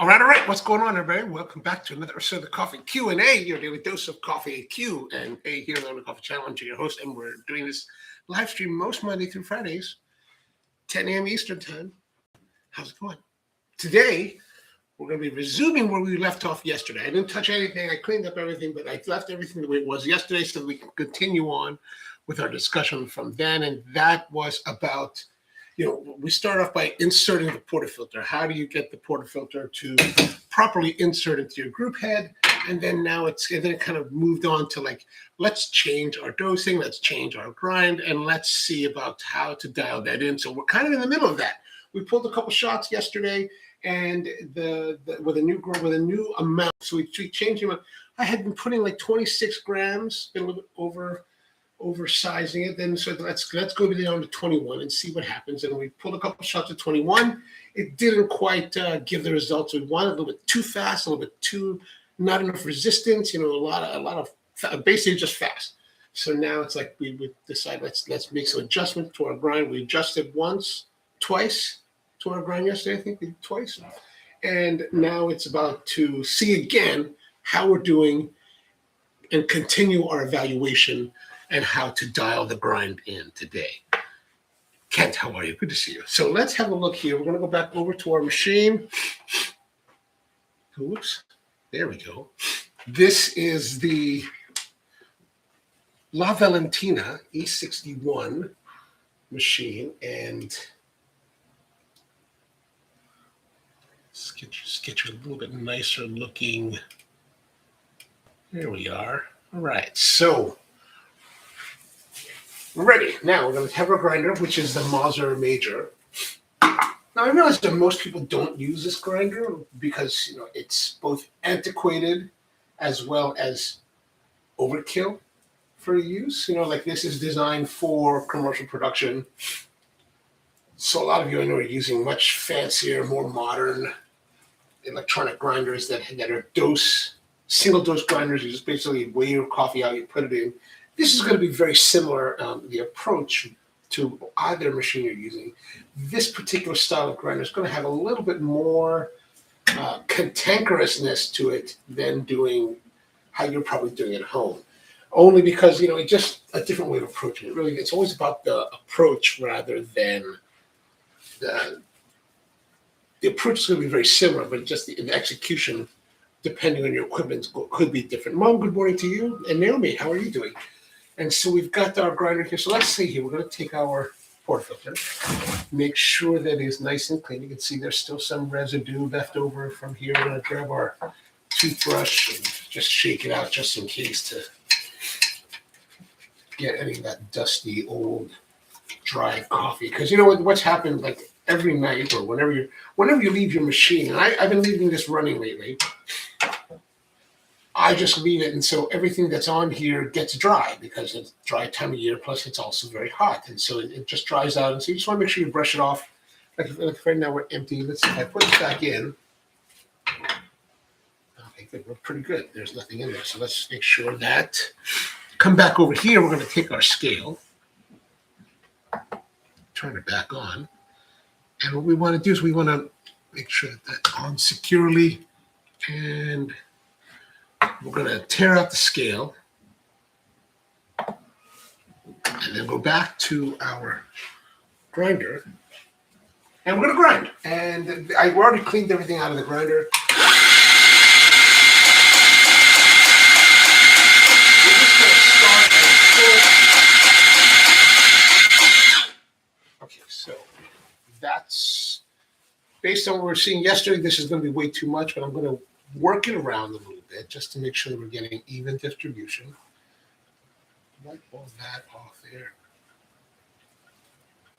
All right. What's going on, everybody? Welcome back to another episode of the Coffee Q&A, your daily dose of coffee Q and A here on the Coffee Channel. I'm your host, and we're doing this live stream most Monday through Fridays, 10 a.m. Eastern Time. How's it going? Today, we're going to be resuming where we left off yesterday. I didn't touch anything. I cleaned up everything, but I left everything the way it was yesterday so we can continue on with our discussion from then. And that was about, we start off by inserting the portafilter. How do you get the portafilter to properly insert into your group head? And then it kind of moved on to let's change our dosing, let's change our grind, and let's see about how to dial that in. So we're kind of in the middle of that. We pulled a couple shots yesterday, and with a new amount. So we changed the amount. I had been putting 26 grams, been a little bit oversizing it. Then so let's go down to 21 and see what happens. And we pulled a couple shots at 21. It didn't quite give the results we wanted. A little bit too fast, a little bit too not enough resistance. A lot of basically just fast. So now it's like we would decide let's make some adjustments to our grind. We adjusted twice to our grind yesterday. I think we did twice, and now it's about to see again how we're doing and continue our evaluation and how to dial the grind in today. Kent, how are you? Good to see you. So let's have a look here. We're going to go back over to our machine. Oops. There we go. This is the La Valentina E61 machine, and let's get you a little bit nicer looking. There we are. All right, so we're ready. Now we're going to have our grinder, which is the Mazzer Major. Now I realize that most people don't use this grinder because it's both antiquated as well as overkill for use. This is designed for commercial production. So a lot of you I know are using much fancier, more modern electronic grinders that are single dose grinders. You just basically weigh your coffee out, you put it in. This is going to be very similar, the approach to either machine you're using. This particular style of grinder is going to have a little bit more cantankerousness to it than doing how you're probably doing it at home. Only because, it's just a different way of approaching it. Really, it's always about the approach rather than the approach is going to be very similar, but just the execution, depending on your equipment, could be different. Mom, good morning to you. And Naomi, how are you doing? And so we've got our grinder here. So let's see here. We're going to take our portafilter, make sure that it is nice and clean. You can see there's still some residue left over from here. We're going to grab our toothbrush and just shake it out just in case to get any of that dusty, old, dry coffee. Because what's happened every night or whenever you leave your machine, and I've been leaving this running lately, I just leave it, and so everything that's on here gets dry because it's dry time of year, plus it's also very hot, and so it just dries out. And so you just want to make sure you brush it off. Like right now we're empty. Let's see if I put this back in. Okay, good. We're pretty good. There's nothing in there. So let's make sure that. Come back over here. We're going to take our scale, turn it back on, and what we want to do is we want to make sure that that's on securely, and we're going to tear out the scale and then go back to our grinder, and we're going to grind. And I've already cleaned everything out of the grinder. We're just going to start and okay, so that's based on what we were seeing yesterday. This is going to be way too much, but I'm going to work it around a little bit just to make sure that we're getting even distribution. Wipe all that off there.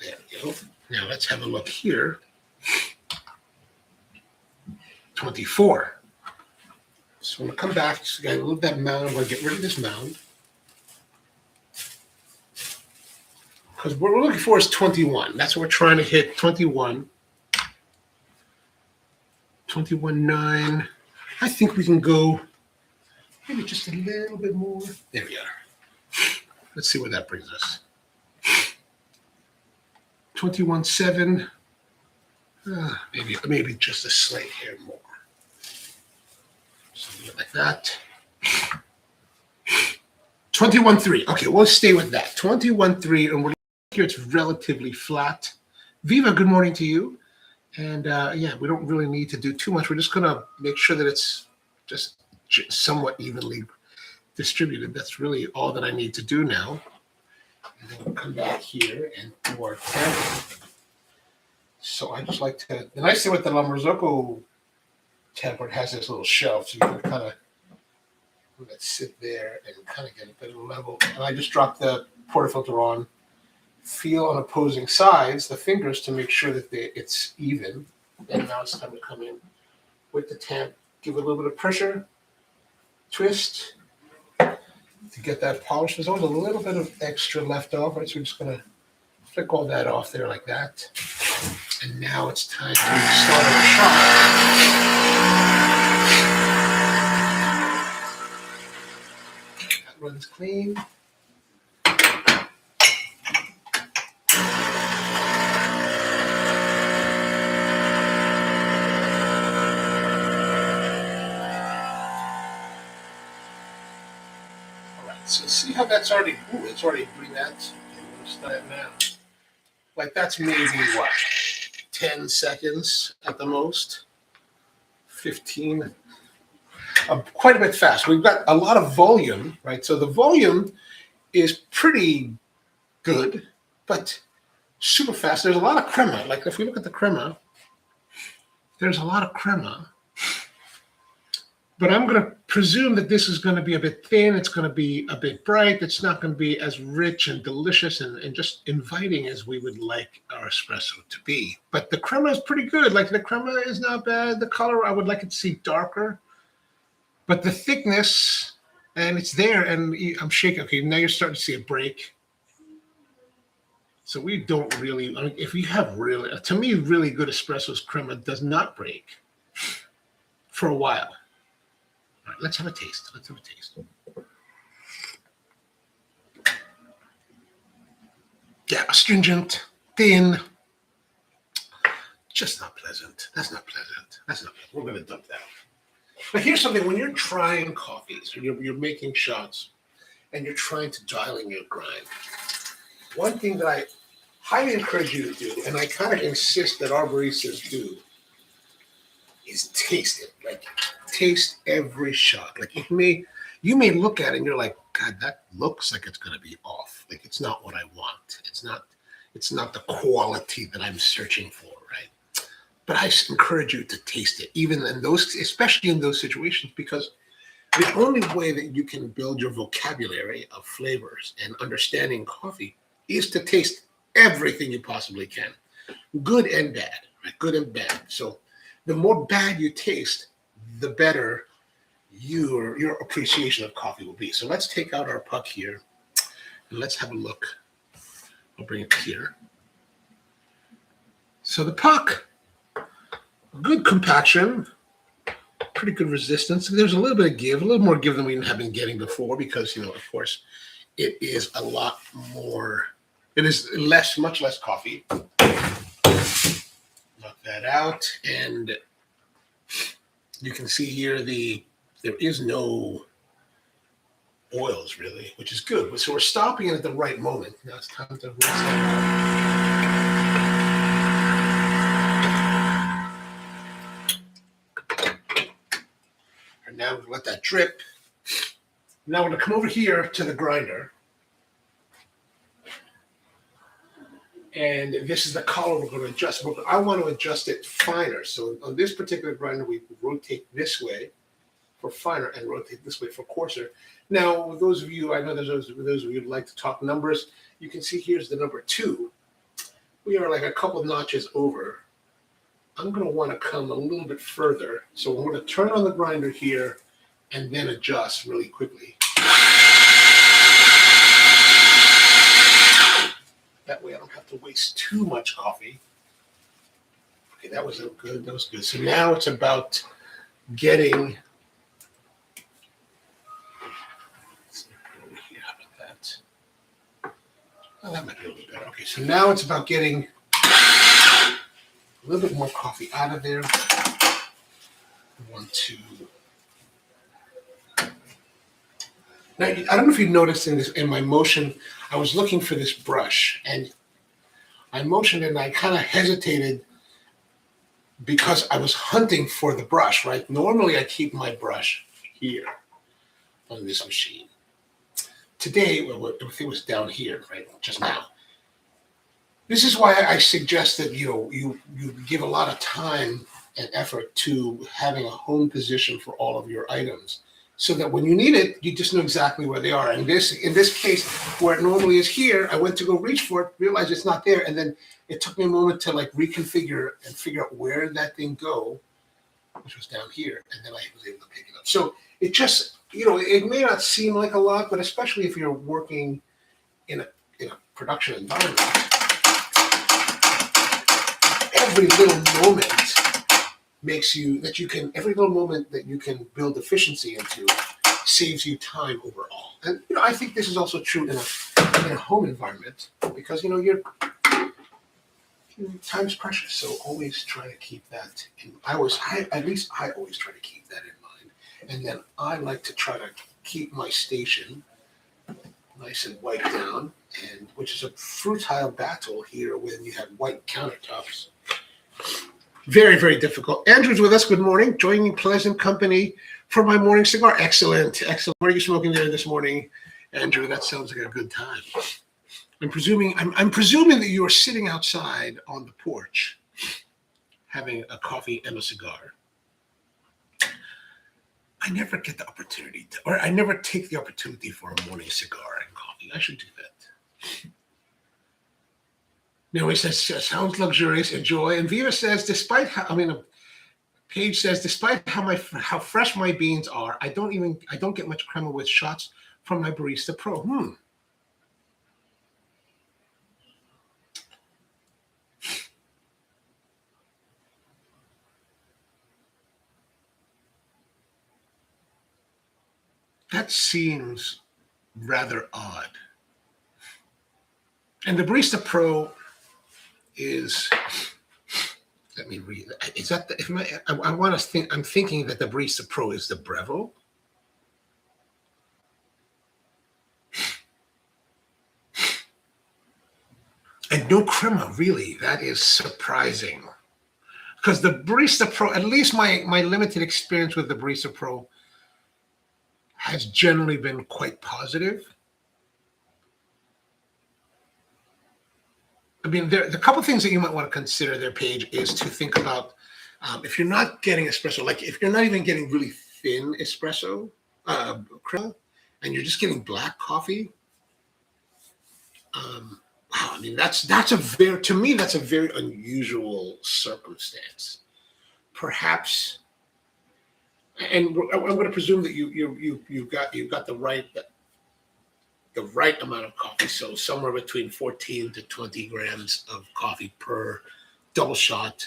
There we go. Now let's have a look here. 24. So I'm going to come back. So I got a little bit of mound. I'm going to get rid of this mound. Because what we're looking for is 21. That's what we're trying to hit, 21. 21.9. I think we can go maybe just a little bit more. There we are. Let's see where that brings us. 21.7. Maybe just a slight hair more. Something like that. 21.3. Okay, we'll stay with that. 21.3, and we're here. It's relatively flat. Viva, good morning to you. And yeah, we don't really need to do too much. We're just going to make sure that it's just somewhat evenly distributed. That's really all that I need to do now. And then we'll come back here and do our temp. So I just like to, the nice thing with the Lambrusco temper, it has this little shelf, so you can kind of let it sit there and kind of get a bit of a level. And I just drop the portafilter on, feel on opposing sides, the fingers, to make sure that it's even. And now it's time to come in with the temp, give it a little bit of pressure, twist, to get that polish. There's always a little bit of extra left off, right? So we're just going to flick all that off there like that. And now it's time to start our shot. That runs clean. So see how that's already, it's already doing that. Okay, we'll start now. Like that's maybe what, 10 seconds at the most, 15, quite a bit fast. We've got a lot of volume, right? So the volume is pretty good, but super fast. There's a lot of crema. Like if we look at the crema, there's a lot of crema. But I'm going to presume that this is going to be a bit thin. It's going to be a bit bright. It's not going to be as rich and delicious and just inviting as we would like our espresso to be. But the crema is pretty good. Like the crema is not bad. The color, I would like it to see darker. But the thickness, and it's there, and I'm shaking. Okay, now you're starting to see a break. So we don't really, I mean, if you have really, to me, really good espressos, crema does not break for a while. All right, let's have a taste. Let's have a taste. Yeah, astringent, thin, just not pleasant. That's not pleasant. That's not pleasant. We're going to dump that. But here's something. When you're trying coffees, or you're making shots, and you're trying to dial in your grind, one thing that I highly encourage you to do, and I kind of insist that our baristas do, is taste it. Like, taste every shot. Like you may look at it and you're like, God, that looks like it's going to be off. Like it's not what I want. It's not the quality that I'm searching for, right? But I encourage you to taste it, even in those, especially in those situations, because the only way that you can build your vocabulary of flavors and understanding coffee is to taste everything you possibly can, good and bad, right? Good and bad. So the more bad you taste, the better your appreciation of coffee will be. So let's take out our puck here and let's have a look. I'll bring it here. So the puck, good compaction, pretty good resistance. There's a little bit of give, a little more give than we have been getting before because, you know, of course, it is a lot more, it is much less coffee. Knock that out, and you can see here there is no oils really, which is good. So we're stopping it at the right moment. Now it's time to rinse that out. And now we let that drip. Now we're going to come over here to the grinder. And this is the color we're going to adjust. I want to adjust it finer. So on this particular grinder, we rotate this way for finer and rotate this way for coarser. Now, those of you, I know there's those of you who'd like to talk numbers. You can see here's the number 2. We are like a couple notches over. I'm going to want to come a little bit further. So I'm going to turn on the grinder here and then adjust really quickly. That way I don't have to waste too much coffee. Okay, that was good. That was good. So now it's about getting. How about that? Oh, that might be a little bit better. Okay, so now it's about getting a little bit more coffee out of there. I want to Now, I don't know if you noticed in my motion, I was looking for this brush, and I motioned and I kind of hesitated because I was hunting for the brush, right? Normally I keep my brush here on this machine. Today, well, everything was down here, right, just now. This is why I suggest that you give a lot of time and effort to having a home position for all of your items, so that when you need it, you just know exactly where they are. And in this case, where it normally is here, I went to go reach for it, realized it's not there, and then it took me a moment to like reconfigure and figure out where that thing go, which was down here, and then I was able to pick it up. So it just, it may not seem like a lot, but especially if you're working in a production environment, every little moment every little moment that you can build efficiency into saves you time overall. And I think this is also true in a home environment, because your time's precious. So always try to keep that I always try to keep that in mind. And then I like to try to keep my station nice and wiped down, and which is a futile battle here when you have white countertops. Very, very difficult. Andrew's with us. Good morning. Joining pleasant company for my morning cigar. Excellent. Excellent. What are you smoking there this morning, Andrew? That sounds like a good time. I'm presuming that you are sitting outside on the porch having a coffee and a cigar. I never get the opportunity I never take the opportunity for a morning cigar and coffee. I should do that. He says, sounds luxurious, enjoy. And Viva says, Paige says, despite how fresh my beans are, I don't get much crema with shots from my Barista Pro. That seems rather odd. And the Barista Pro is, let me read. Is that I want to think? I'm thinking that the Barista Pro is the Breville. And no crema, really. That is surprising. Because the Barista Pro, at least my limited experience with the Barista Pro, has generally been quite positive. The couple of things that you might want to consider there, Paige, is to think about if you're not getting espresso, like if you're not even getting really thin espresso crema, and you're just getting black coffee. Wow, that's a very unusual circumstance. Perhaps, and I'm going to presume that you've got the right amount of coffee, so somewhere between 14 to 20 grams of coffee per double shot.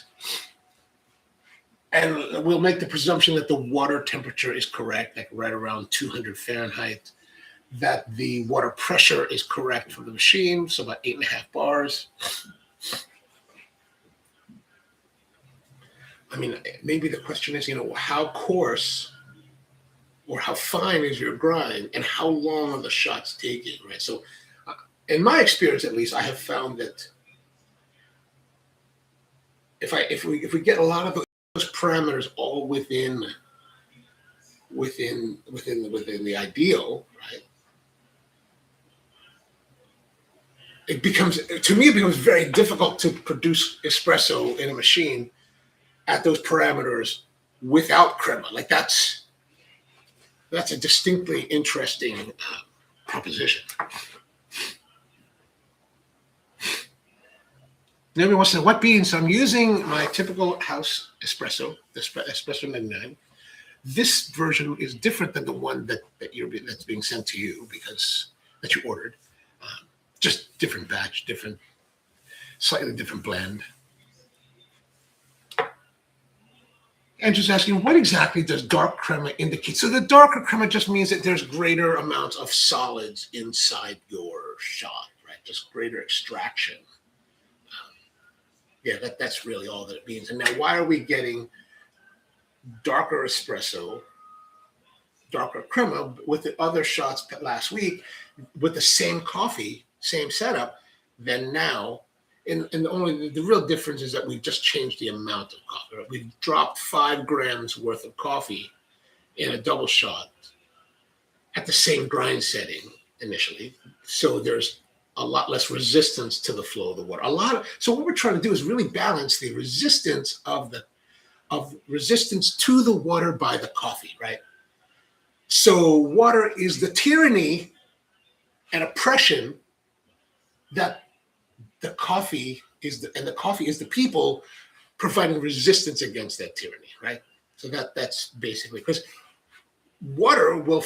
And we'll make the presumption that the water temperature is correct, like right around 200 Fahrenheit, that the water pressure is correct for the machine, so about 8.5 bars. Maybe the question is, how coarse or how fine is your grind, and how long are the shots taking, right? So in my experience, at least, I have found that if we get a lot of those parameters all within the ideal, right? It becomes very difficult to produce espresso in a machine at those parameters without crema. Like that's a distinctly interesting proposition. Everyone wants to know what beans. So I'm using my typical house espresso, the Espresso 99. This version is different than the one that's being sent to you that you ordered. Just different batch, slightly different blend. And just asking, what exactly does dark crema indicate? So the darker crema just means that there's greater amounts of solids inside your shot, right? Just greater extraction. That's really all that it means. And now, why are we getting darker espresso darker crema with the other shots last week with the same coffee, same setup, then now, and the real difference is that we just changed the amount of coffee. Right? We dropped 5 grams worth of coffee in a double shot at the same grind setting initially. So there's a lot less resistance to the flow of the water. So what we're trying to do is really balance the resistance of resistance to the water by the coffee, right? So water is the tyranny and oppression that the coffee is the coffee is the people providing resistance against that tyranny, right? So that's basically, because water will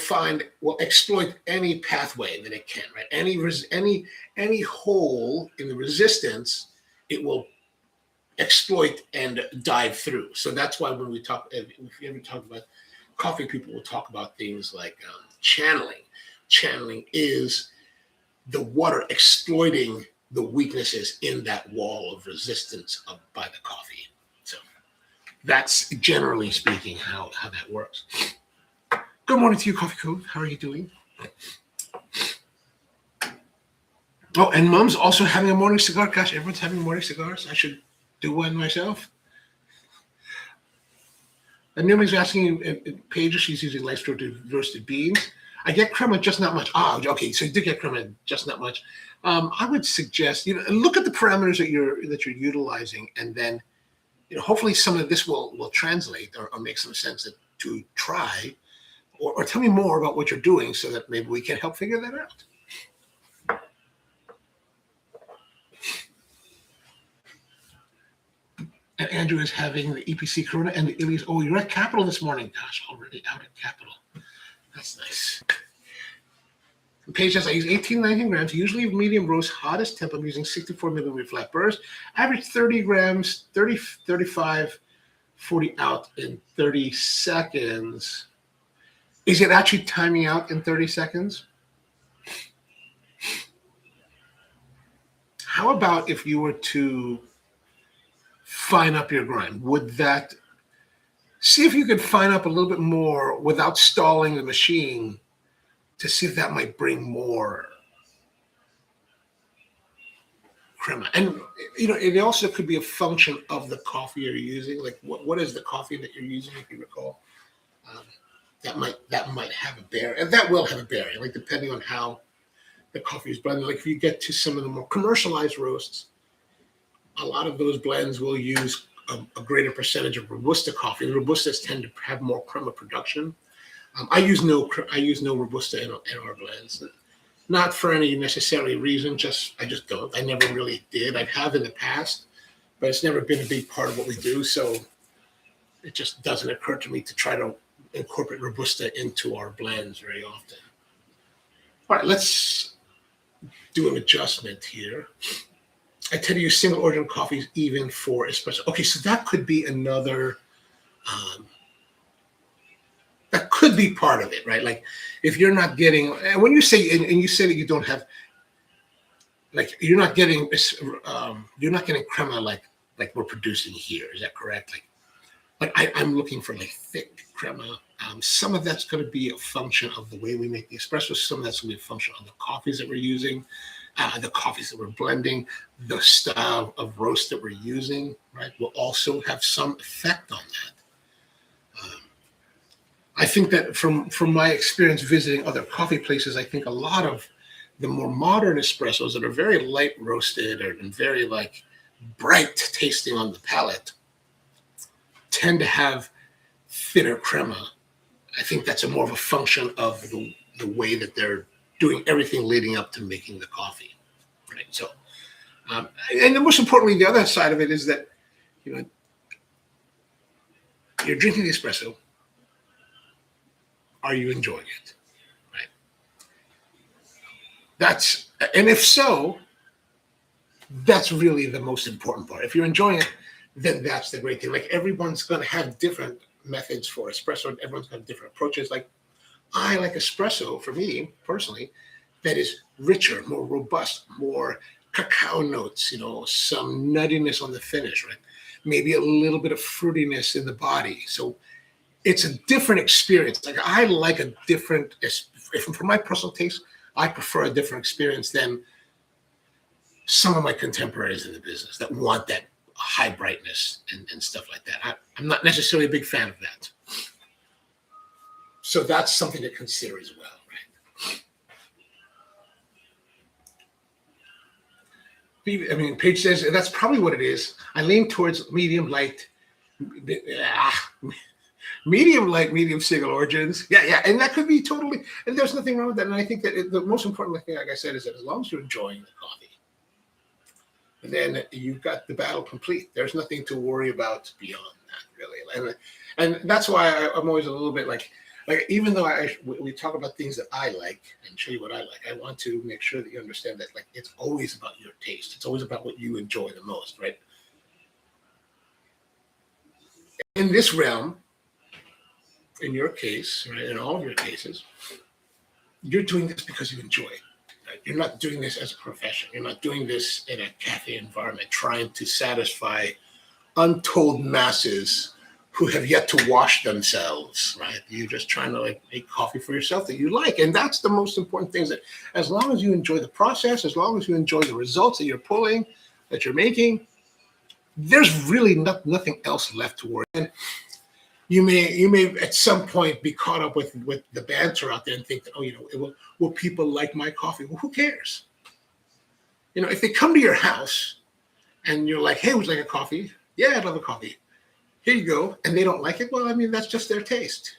exploit any pathway that it can, right? Any hole in the resistance, it will exploit and dive through. So that's why when if you ever talk about coffee, people will talk about things like channeling. Channeling is the water exploiting the weaknesses in that wall of resistance by the coffee. So that's generally speaking how that works. Good morning to you, Coffee Code. How are you doing? Oh, and Mom's also having a morning cigar. Gosh, everyone's having morning cigars. I should do one myself. And Naomi's asking Paige, she's using Livestream roasted beans. I get crema, just not much. Okay. So you did get crema, just not much. I would suggest look at the parameters that you're utilizing, and then hopefully some of this will translate or make some sense to try, or tell me more about what you're doing so that maybe we can help figure that out. And Andrew is having the EPC Corona and the Illy's. Oh, you're at Capitol this morning. Gosh, already out at Capitol. That's nice. And Paige says, I use 18, 19 grams, usually medium roast, hottest temp. I'm using 64 millimeter flat burst. Average 30 grams, 30, 35, 40 out in 30 seconds. Is it actually timing out in 30 seconds? How about if you were to fine up your grind? See if you could fine up a little bit more without stalling the machine, to see if that might bring more crema. And it also could be a function of the coffee you're using. Like what is the coffee that you're using, if you recall? That might have a bearing, and that will have a bearing, like depending on how the coffee is blended. Like if you get to some of the more commercialized roasts, a lot of those blends will use a greater percentage of Robusta coffee. The Robustas tend to have more crema production. I use no Robusta in our blends, not for any necessary reason. I just don't. I never really did. I have in the past, but it's never been a big part of what we do. So it just doesn't occur to me to try to incorporate Robusta into our blends very often. All right, let's do an adjustment here. I tend to use single origin coffees even for espresso. Okay, so that could be another, that could be part of it, right? Like if you're not getting, and when you say, and you say that you don't have, like you're not getting crema like we're producing here. Is that correct? Like I'm looking for like thick crema. Some of that's going to be a function of the way we make the espresso. Some of that's going to be a function of the coffees that we're using, the coffees that we're blending, the style of roast that we're using, right, will also have some effect on that. I think that from my experience visiting other coffee places, I think a lot of the more modern espressos that are very light roasted and very like bright tasting on the palate tend to have thinner crema. I think that's more of a function of the way that they're doing everything leading up to making the coffee, right? So, and then most importantly, the other side of it is that you're drinking the espresso. Are you enjoying it, right? And if so, that's really the most important part. If you're enjoying it, then that's the great thing. Like everyone's going to have different methods for espresso. Everyone's got different approaches. Like I like espresso, for me personally, that is richer, more robust, more cacao notes, some nuttiness on the finish, right? Maybe a little bit of fruitiness in the body. So it's a different experience. Like I like a different, if for my personal taste, I prefer a different experience than some of my contemporaries in the business that want that high brightness and stuff like that. I'm not necessarily a big fan of that. So that's something to consider as well, right? I mean, Paige says that's probably what it is. I lean towards medium light, medium light, medium single origins. Yeah, and that could be totally. And there's nothing wrong with that. And I think that the most important thing, like I said, is that as long as you're enjoying the coffee, then you've got the battle complete. There's nothing to worry about beyond that, really. And that's why I'm always a little bit like even though we talk about things that I like and show you what I like, I want to make sure that you understand that like it's always about your taste. It's always about what you enjoy the most, right? In this realm, in your case, right, in all of your cases, you're doing this because you enjoy it. Right? You're not doing this as a profession. You're not doing this in a cafe environment trying to satisfy untold masses who have yet to wash themselves, right? You're just trying to like make coffee for yourself that you like. And that's the most important thing, is that as long as you enjoy the process, as long as you enjoy the results that you're pulling, that you're making, there's really nothing else left to worry. And you may at some point be caught up with the banter out there and think that, oh, will people like my coffee? Well, who cares? If they come to your house and you're like, hey, would you like a coffee? Yeah, I'd love a coffee. Here you go. And they don't like it. Well, I mean, that's just their taste.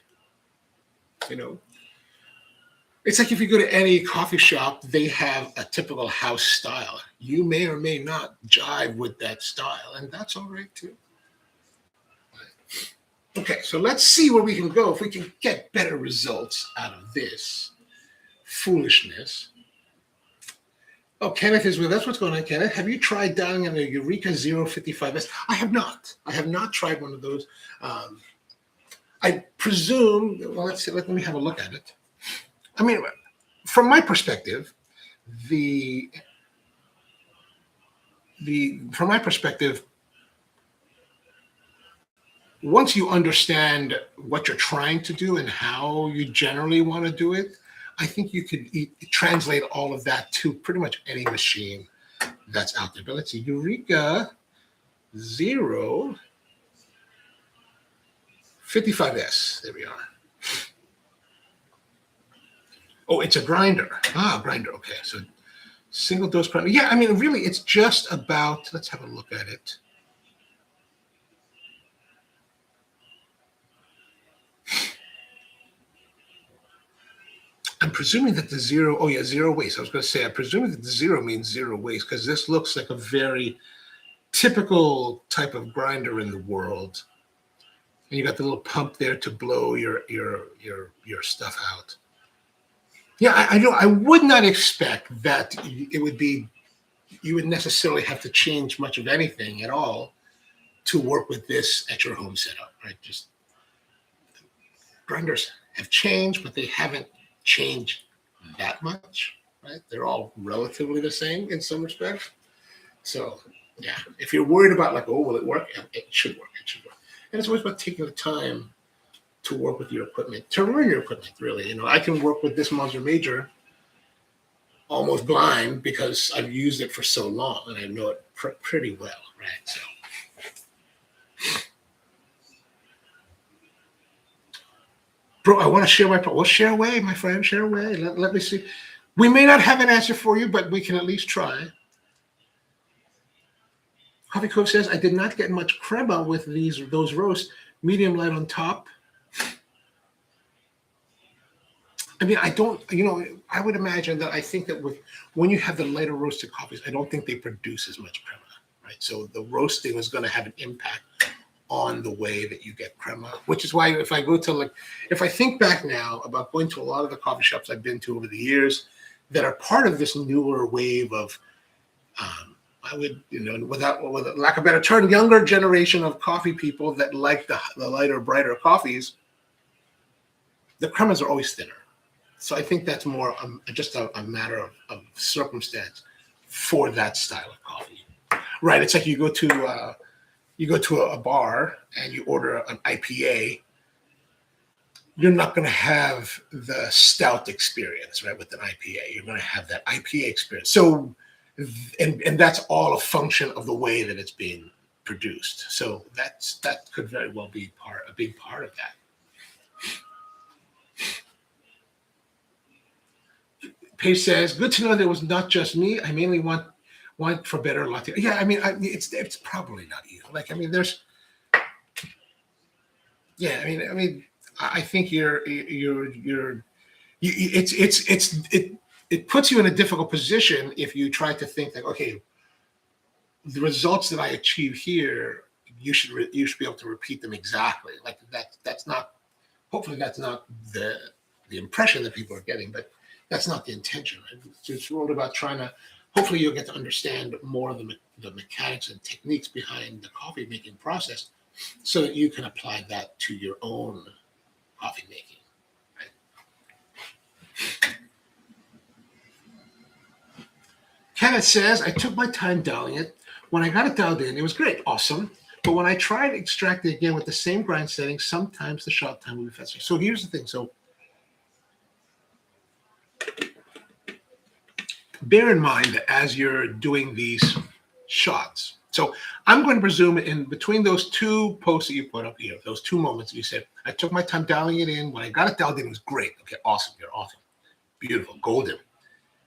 It's like if you go to any coffee shop, they have a typical house style. You may or may not jive with that style, and that's all right too. Okay, so let's see where we can go if we can get better results out of this foolishness. Oh, Kenneth is with us. What's going on, Kenneth? Have you tried dialing in a Eureka 055S? I have not. I have not tried one of those. I presume, well, let's see, let me have a look at it. I mean, from my perspective, once you understand what you're trying to do and how you generally want to do it, I think you could translate all of that to pretty much any machine that's out there. But let's see, Eureka 055S. There we are. Oh, it's a grinder. Grinder. Okay, so single dose grinder. Yeah, I mean, really, it's just about, let's have a look at it. I'm presuming that the zero waste. I was going to say, I'm presuming that the zero means zero waste, because this looks like a very typical type of grinder in the world. And you got the little pump there to blow your stuff out. Yeah, I know. I would not expect that you would necessarily have to change much of anything at all to work with this at your home setup, right? Just grinders have changed, but they haven't changed that much, right? They're all relatively the same in some respects. So yeah, if you're worried about like, oh, will it work? It should work. It should work. And it's always about taking the time to work with your equipment, to learn your equipment, really. I can work with this Monster Major almost blind because I've used it for so long and I know it pretty well, right? So. Bro, I want to share my. Well, share away, my friend. Share away. Let me see. We may not have an answer for you, but we can at least try. Coffee Cove says, I did not get much crema with those roasts. Medium light on top. I mean, I don't. I would imagine that. I think that when you have the lighter roasted coffees, I don't think they produce as much crema, right? So the roasting is going to have an impact on the way that you get crema, which is why if I think back now about going to a lot of the coffee shops I've been to over the years that are part of this newer wave of, I would, without lack of a better term, younger generation of coffee people that like the lighter, brighter coffees, the cremas are always thinner. So I think that's more just a matter of circumstance for that style of coffee, right? It's like you go to a bar and you order an IPA, you're not going to have the stout experience, right? With an IPA, you're going to have that IPA experience. So, and that's all a function of the way that it's being produced. So that could very well be a big part of that. Paige says, "Good to know that it was not just me. I mainly want for better latte." Yeah, I mean, it's probably not you. Like, I mean, yeah, I mean, I think it puts you in a difficult position if you try to think that, okay, the results that I achieve here, you should be able to repeat them exactly. Like that's not. Hopefully, that's not the impression that people are getting, but that's not the intention. Right? It's all about trying to. Hopefully, you'll get to understand more of the mechanics and techniques behind the coffee making process, so that you can apply that to your own coffee making. Right? Kenneth says, "I took my time dialing it. When I got it dialed in, it was great, awesome. But when I tried extracting again with the same grind setting, sometimes the shot time will be faster." So here's the thing. So bear in mind that as you're doing these shots, so I'm going to presume in between those two posts that you put up here, those two moments, you said, "I took my time dialing it in. When I got it dialed in, it was great. Okay, awesome. You're awesome. Beautiful. Golden."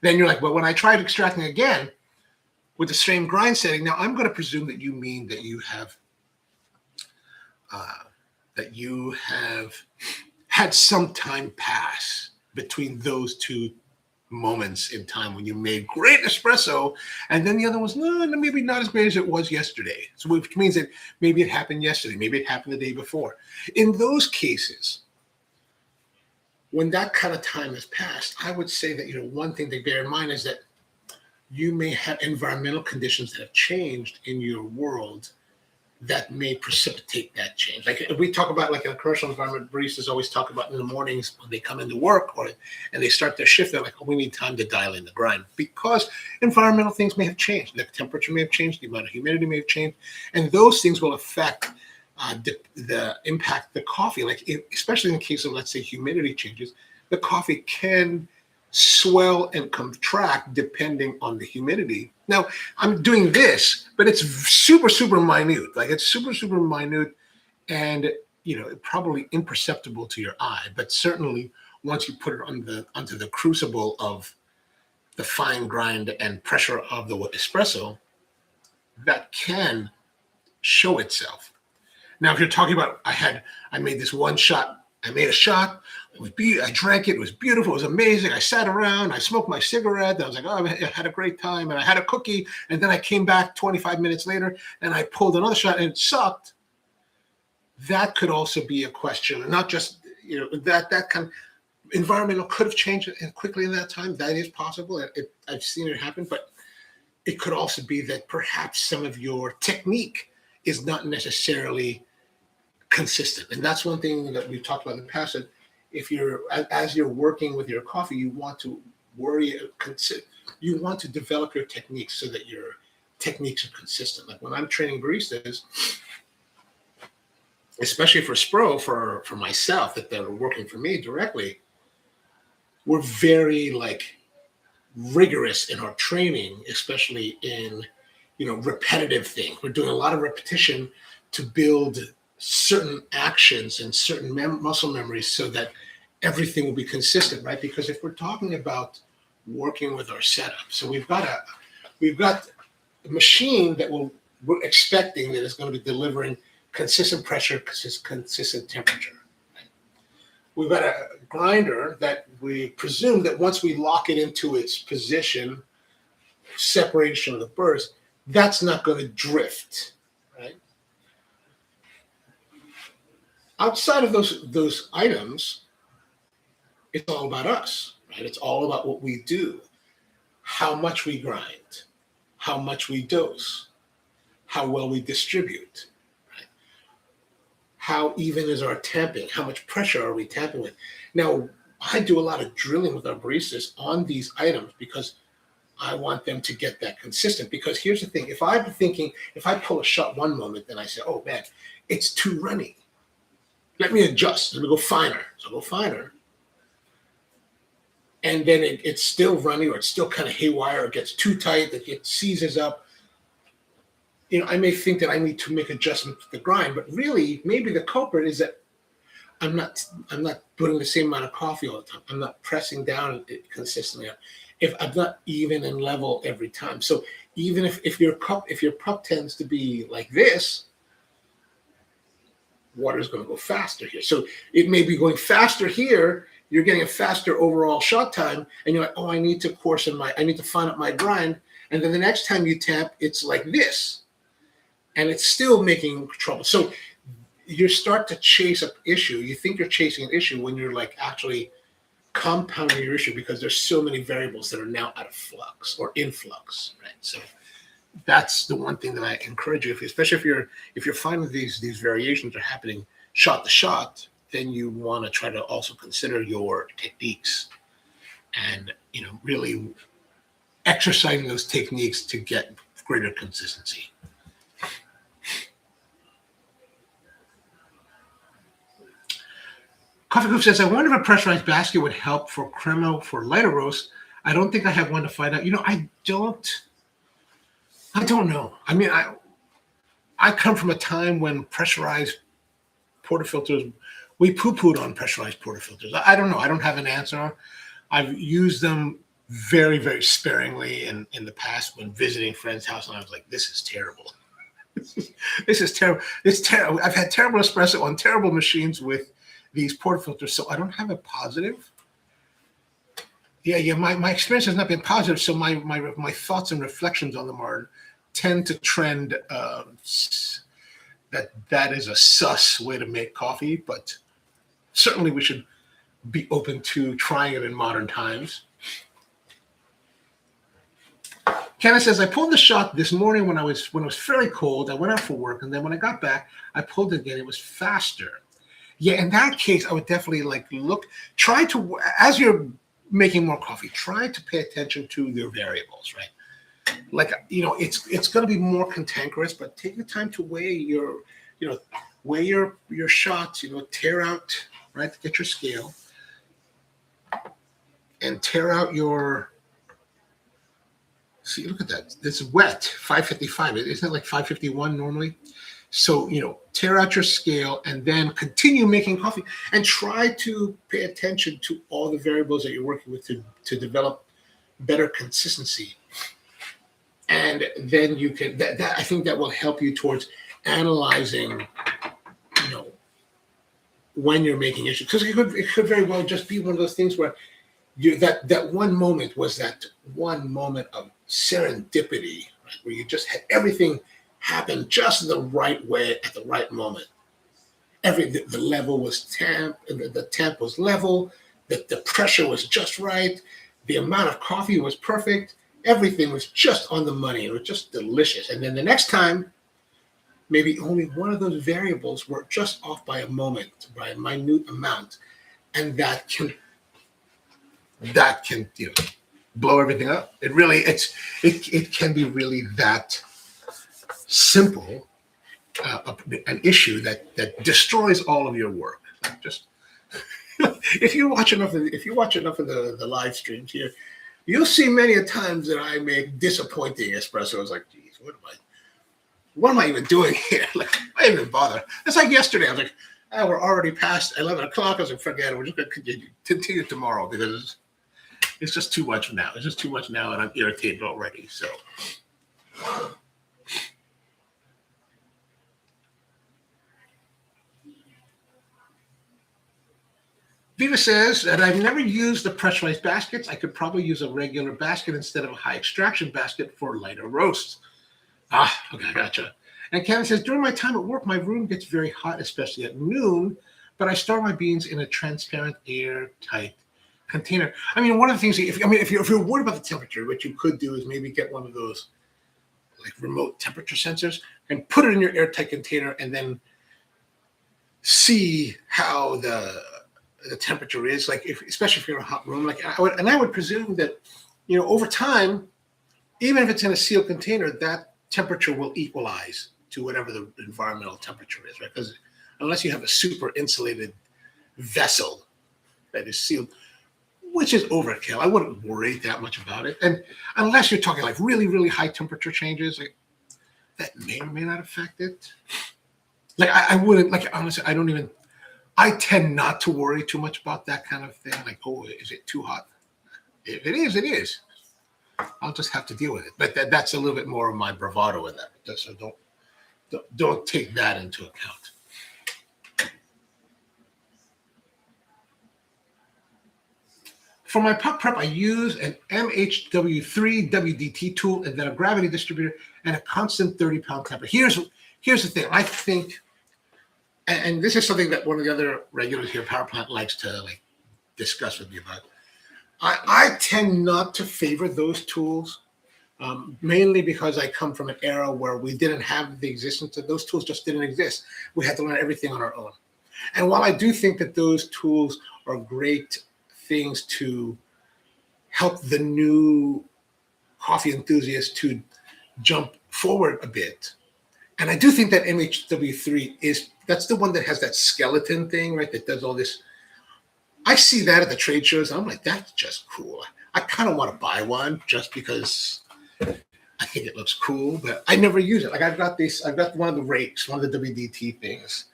Then you're like, "Well, when I tried extracting again with the same grind setting," now I'm going to presume that you mean that you have had some time pass between those two moments in time when you made great espresso, and then the other was maybe not as great as it was yesterday. So which means that maybe it happened yesterday, maybe it happened the day before. In those cases, when that kind of time has passed, I would say that one thing to bear in mind is that you may have environmental conditions that have changed in your world that may precipitate that change. Like we talk about, like in a commercial environment, baristas always talk about in the mornings when they come into work and they start their shift, they're like, "Oh, we need time to dial in the grind," because environmental things may have changed. The temperature may have changed, the amount of humidity may have changed, and those things will affect the impact the coffee. Like especially in the case of, let's say, humidity changes, the coffee can swell and contract depending on the humidity. Now, I'm doing this, but it's super, super minute. Like it's super, super minute and, probably imperceptible to your eye. But certainly once you put it onto the crucible of the fine grind and pressure of the espresso, that can show itself. Now, if you're talking about, I made this one shot. I made a shot. I drank it. It was beautiful. It was amazing. I sat around. I smoked my cigarette. I was like, "Oh, I had a great time." And I had a cookie. And then I came back 25 minutes later and I pulled another shot and it sucked. That could also be a question. And not just, that kind of environmental could have changed quickly in that time. That is possible. I've seen it happen. But it could also be that perhaps some of your technique is not necessarily consistent. And that's one thing that we've talked about in the past, that as you're working with your coffee, you want to develop your techniques so that your techniques are consistent. Like when I'm training baristas, especially for Spro, for myself, that they're working for me directly, we're very rigorous in our training, especially in repetitive things. We're doing a lot of repetition to build certain actions and certain muscle memories so that everything will be consistent, right? Because if we're talking about working with our setup, so we've got a machine that we're expecting that is going to be delivering consistent pressure, consistent temperature. Right? We've got a grinder that we presume that once we lock it into its position, separation of the burst, that's not going to drift, right? Outside of those items, it's all about us, right? It's all about what we do, how much we grind, how much we dose, how well we distribute, right? How even is our tamping? How much pressure are we tamping with? Now, I do a lot of drilling with our baristas on these items because I want them to get that consistent. Because here's the thing: if I pull a shot one moment, then I say, "Oh man, it's too runny." Let me adjust. Let me go finer. So go finer. And then it's still running, or it's still kind of haywire, or it gets too tight, it seizes up. I may think that I need to make adjustments to the grind, but really, maybe the culprit is that I'm not putting the same amount of coffee all the time. I'm not pressing down it consistently. If I'm not even and level every time. So even if your cup tends to be like this, water is going to go faster here. So it may be going faster here. You're getting a faster overall shot time, and you're like, oh, I need to fine up my grind. And then the next time you tap, it's like this, and it's still making trouble. So you start to chase an issue. You think you're chasing an issue when you're like actually compounding your issue, because there's so many variables that are now out of flux or in flux, right? So that's the one thing that I encourage you, especially if you're finding these variations are happening shot to shot, then you want to try to also consider your techniques and really exercising those techniques to get greater consistency. Coffee Group says, I wonder if a pressurized basket would help for crema for lighter roast. I don't think I have one to find out. I don't know. I mean, I come from a time when pressurized portafilters, we poo-pooed on pressurized portafilters. I don't know. I don't have an answer. I've used them very, very sparingly in the past when visiting friends' house, and I was like, this is terrible. This is terrible. It's terrible. I've had terrible espresso on terrible machines with these portafilters, so I don't have a positive. Yeah. My experience has not been positive, so my thoughts and reflections on them tend to trend that is a sus way to make coffee, but certainly we should be open to trying it in modern times. Kenneth says, I pulled the shot this morning when it was fairly cold. I went out for work, and then when I got back, I pulled it again. It was faster. Yeah, in that case, I would definitely try to, as you're making more coffee, try to pay attention to your variables, right? It's going to be more cantankerous, but take the time to weigh your shots, tear out, right? Get your scale and tear out see, look at that. It's wet, 555. Isn't it like 551 normally? So, tear out your scale and then continue making coffee and try to pay attention to all the variables that you're working with to develop better consistency. And then you can, I think that will help you towards analyzing, when you're making issues. Because it could very well just be one of those things where that one moment was that one moment of serendipity, right? Where you just had everything happen just the right way at the right moment. The level was temp, the temp was level, the pressure was just right, the amount of coffee was perfect, everything was just on the money. It was just delicious. And then the next time, maybe only one of those variables were just off by a moment, by a minute amount, and that can blow everything up. It can be really that simple, an issue that destroys all of your work. Just if you watch enough of the live streams here, you'll see many a times that I make disappointing espressos. Like, geez, what am I even doing here? Like, I didn't even bother. It's like yesterday. I was like, we're already past 11 o'clock. I was like, forget it. We're just going to continue tomorrow because it's just too much now. It's just too much now, and I'm irritated already. So. Viva says that I've never used the pressurized baskets. I could probably use a regular basket instead of a high extraction basket for lighter roasts. Okay, gotcha. And Kevin says, during my time at work, my room gets very hot, especially at noon, but I store my beans in a transparent, airtight container. I mean, one of the things, if you're worried about the temperature, what you could do is maybe get one of those like remote temperature sensors and put it in your airtight container and then see how the temperature is, like especially if you're in a hot room. I would presume that, over time, even if it's in a sealed container, that temperature will equalize to whatever the environmental temperature is, right? Because unless you have a super insulated vessel that is sealed, which is overkill. I wouldn't worry that much about it. And unless you're talking like really, really high temperature changes, like, that may or may not affect it. Like I wouldn't, like, honestly, I tend not to worry too much about that kind of thing. Like, oh, is it too hot? If it is, it is. I'll just have to deal with it. But that's a little bit more of my bravado in that. So don't take that into account. For my puck prep, I use an MHW3 WDT tool and then a gravity distributor and a constant 30-pound temper. Here's the thing. I think, and this is something that one of the other regulars here, Power Plant, likes to like discuss with me about. I tend not to favor those tools, mainly because I come from an era where we didn't have the existence of those tools, just didn't exist. We had to learn everything on our own. And while I do think that those tools are great things to help the new coffee enthusiast to jump forward a bit, and I do think that MHW3 that's the one that has that skeleton thing, right? That does all this. I see that at the trade shows, and I'm like, that's just cool. I kind of want to buy one just because I think it looks cool, but I never use it. Like I've got one of the rakes, one of the WDT things.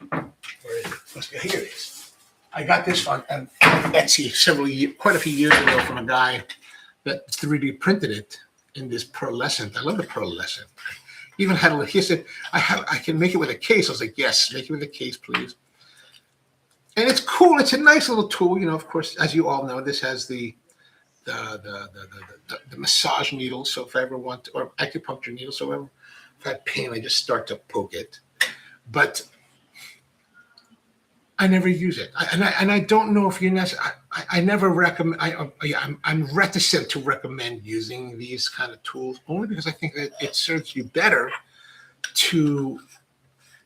Where is it? Here it is. I got this on Etsy quite a few years ago from a guy that 3D printed it in this pearlescent. I love the pearlescent. Even had he said, I can make it with a case. I was like, yes, make it with a case, please. And it's cool. It's a nice little tool. You know, of course, as you all know, this has the massage needle. So if I ever want to, or acupuncture needle. So if I have pain, I just start to poke it. But I never use it, and I don't know if you're necessarily. I never recommend. I'm reticent to recommend using these kind of tools only because I think that it serves you better to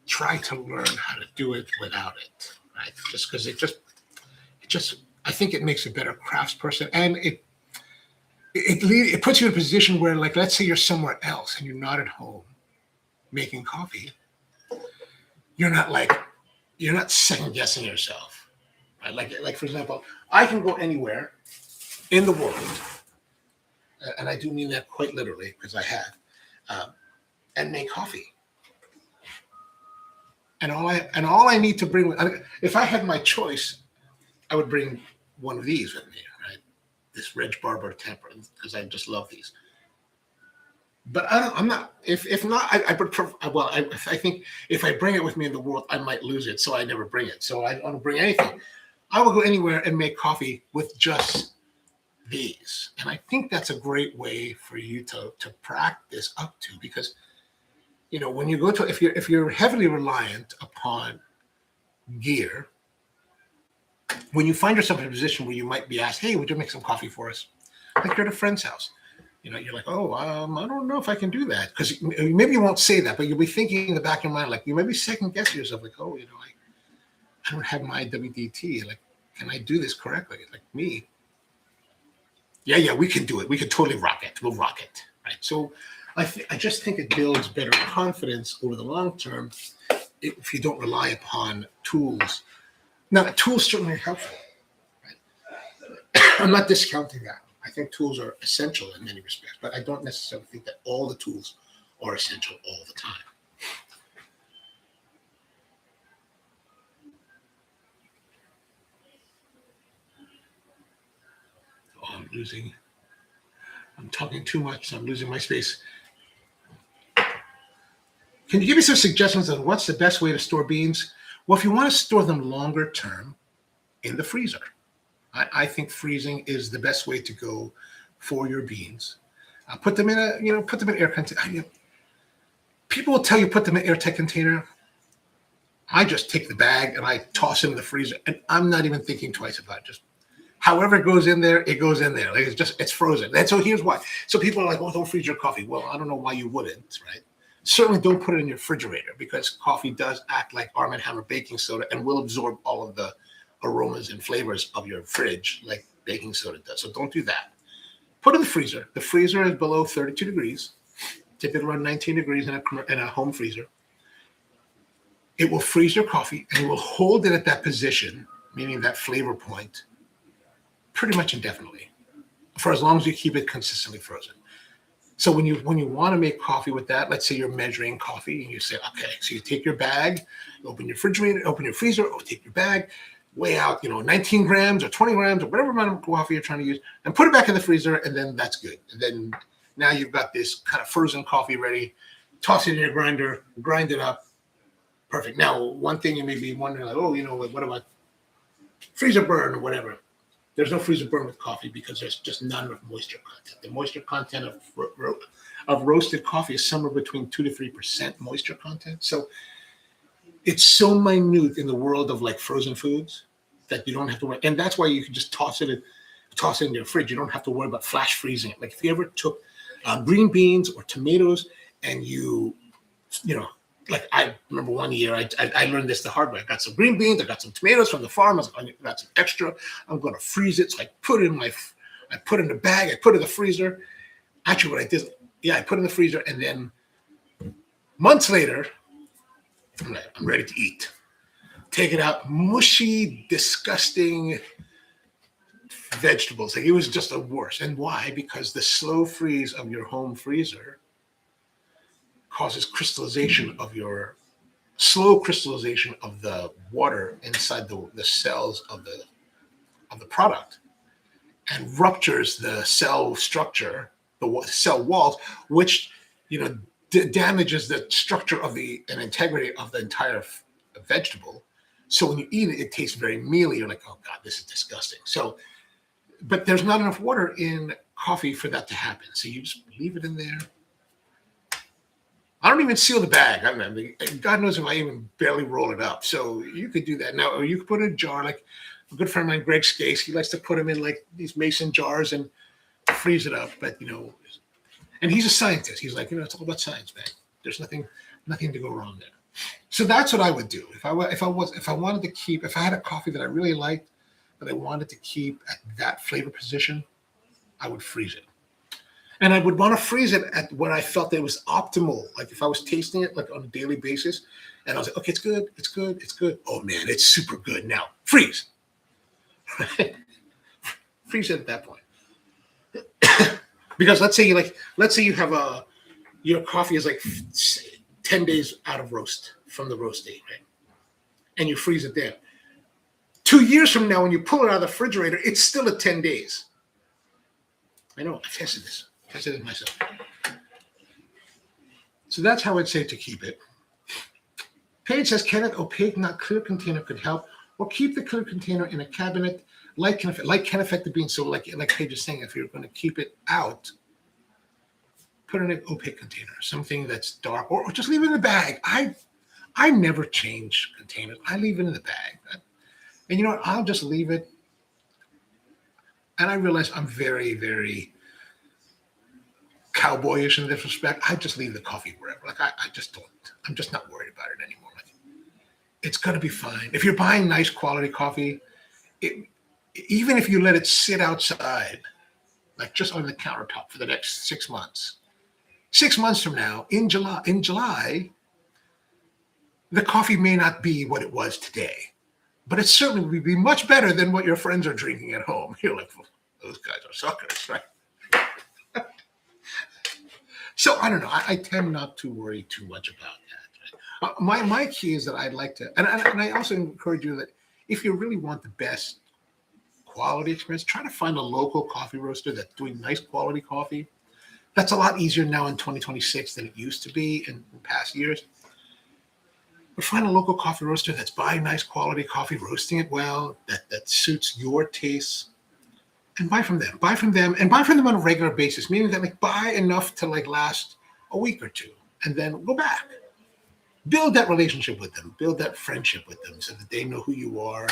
try to learn how to do it without it, right? Just because it just I think it makes a better craftsperson, and it puts you in a position where, like, let's say you're somewhere else and you're not at home making coffee, you're not second guessing yourself, right? Like for example, I can go anywhere in the world, and I do mean that quite literally because I have, and make coffee. And all I need to bring, if I had my choice, I would bring one of these with me, right? This Reg Barber temper, because I just love these. But I'm not. If not, I would prefer. Well, I think if I bring it with me in the world, I might lose it, so I never bring it. So I don't bring anything. I will go anywhere and make coffee with just these, and I think that's a great way for you to practice up to, because you know when you go to if you're heavily reliant upon gear, when you find yourself in a position where you might be asked, "Hey, would you make some coffee for us?" Like you're at a friend's house. You know, you're like, oh, I don't know if I can do that, because maybe you won't say that, but you'll be thinking in the back of your mind, like you maybe second guess yourself, like, oh, you know, I don't have my WDT. Like, can I do this correctly? Like me? Yeah, we can do it. We can totally rock it. We'll rock it, right? So, I just think it builds better confidence over the long term if you don't rely upon tools. Now, the tools certainly are helpful, right? I'm not discounting that. I think tools are essential in many respects, but I don't necessarily think that all the tools are essential all the time. Oh, I'm talking too much, so I'm losing my space. Can you give me some suggestions on what's the best way to store beans? Well, if you want to store them longer term, in the freezer. I think freezing is the best way to go for your beans. Put them in air container. People will tell you put them in airtight container. I just take the bag and I toss it in the freezer, and I'm not even thinking twice about it. Just however it goes in there, it goes in there. Like it's frozen. And so here's why. So people are like, "Well, don't freeze your coffee." Well, I don't know why you wouldn't, right? Certainly don't put it in your refrigerator, because coffee does act like Arm & Hammer baking soda and will absorb all of the aromas and flavors of your fridge like baking soda does. So don't do that. Put it in the freezer. The freezer is below 32 degrees. Keep it around 19 degrees in a home freezer. It will freeze your coffee and it will hold it at that position, meaning that flavor point, pretty much indefinitely, for as long as you keep it consistently frozen. So when you want to make coffee with that, let's say you're measuring coffee and you say, okay, so you take your bag, open your refrigerator, open your freezer, or take your bag, weigh out, 19 grams or 20 grams or whatever amount of coffee you're trying to use, and put it back in the freezer, and then that's good. And then now you've got this kind of frozen coffee ready. Toss it in your grinder, grind it up. Perfect. Now, one thing you may be wondering, like, oh, what about freezer burn or whatever? There's no freezer burn with coffee because there's just not enough moisture content. The moisture content of roasted coffee is somewhere between 2 to 3% moisture content. So it's so minute in the world of like frozen foods that you don't have to worry. And that's why you can just toss it in your fridge. You don't have to worry about flash freezing it. Like if you ever took green beans or tomatoes and like I remember one year I learned this the hard way. I got some green beans, I got some tomatoes from the farm, I got some extra. I'm going to freeze it. So I put it in the bag, I put it in the freezer. Actually, what I did, I put it in the freezer, and then months later, I'm ready to eat. Take it out, mushy, disgusting vegetables. Like it was just the worst. And why? Because the slow freeze of your home freezer causes slow crystallization of the water inside the cells of the product, and ruptures the cell structure, the cell walls, which damages the structure and integrity of the entire vegetable. So when you eat it, it tastes very mealy. You're like, oh God, this is disgusting. So, but there's not enough water in coffee for that to happen. So you just leave it in there. I don't even seal the bag. I mean, God knows if I even barely roll it up. So you could do that now, or you could put it in a jar. Like a good friend of mine, Greg Skase, he likes to put them in like these mason jars and freeze it up. But and he's a scientist. He's like, it's all about science, man. There's nothing to go wrong there. So that's what I would do if I had a coffee that I really liked, that I wanted to keep at that flavor position, I would freeze it. And I would want to freeze it at where I felt it was optimal. Like if I was tasting it like on a daily basis, and I was like, okay, it's good, it's good, it's good. Oh man, it's super good. Now freeze. Freeze it at that point. Because let's say you have your coffee is like 10 days out of roast from the roast date, right? And you freeze it there. 2 years from now, when you pull it out of the refrigerator, it's still at 10 days. I know, I tested this. I said it myself. So that's how I'd say to keep it. Paige says, can an opaque, not clear container could help, or keep the clear container in a cabinet? Light can affect the beans. So like Paige is saying, if you're going to keep it out, put it in an opaque container, something that's dark, or just leave it in the bag. I never change containers. I leave it in the bag. And you know what? I'll just leave it. And I realize I'm very, very cowboyish in this respect. I just leave the coffee wherever. Like I just don't. I'm just not worried about it anymore. Like, it's gonna be fine. If you're buying nice quality coffee, even if you let it sit outside, like just on the countertop for the next 6 months, 6 months from now, in July, the coffee may not be what it was today, but it certainly would be much better than what your friends are drinking at home. You're like, well, those guys are suckers, right? So I don't know. I tend not to worry too much about that. Right? My key is that I'd like to, and I also encourage you that if you really want the best quality experience, try to find a local coffee roaster that's doing nice quality coffee. That's a lot easier now in 2026 than it used to be in past years. But find a local coffee roaster that's buying nice quality coffee, roasting it well, that suits your tastes. And buy from them, and buy from them on a regular basis, meaning that like buy enough to like last a week or two, and then go back. Build that relationship with them, build that friendship with them, so that they know who you are.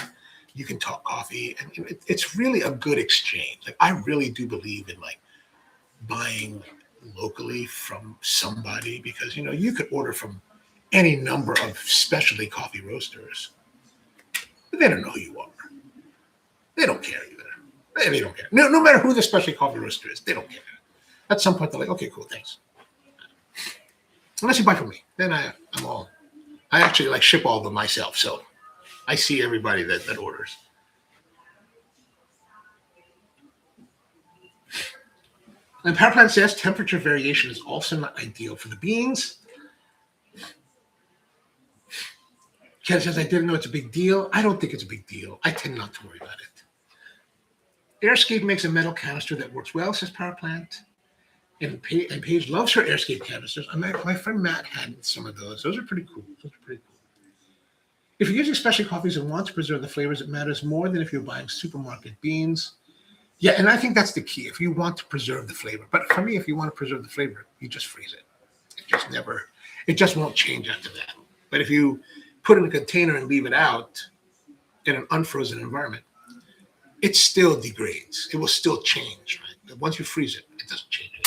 You can talk coffee, and it's really a good exchange. Like I really do believe in like buying locally from somebody, because you could order from any number of specialty coffee roasters, but they don't know who you are. They don't care either. They don't care. No matter who the specialty coffee roaster is, they don't care. At some point, they're like, okay, cool, thanks. Unless you buy from me, then I'm all. I actually like ship all of them myself, so I see everybody that orders. And power plant says temperature variation is also not ideal for the beans. Ken says, I didn't know it's a big deal. I don't think it's a big deal. I tend not to worry about it. Airscape makes a metal canister that works well, says power plant. And Paige loves her Airscape canisters. My friend Matt had some of those. Those are pretty cool. If you're using specialty coffees and want to preserve the flavors, it matters more than if you're buying supermarket beans. Yeah, and I think that's the key. If you want to preserve the flavor. But for me, if you want to preserve the flavor, you just freeze it. It just won't change after that. But if you put it in a container and leave it out in an unfrozen environment, it still degrades. It will still change, right? But once you freeze it, it doesn't change anymore.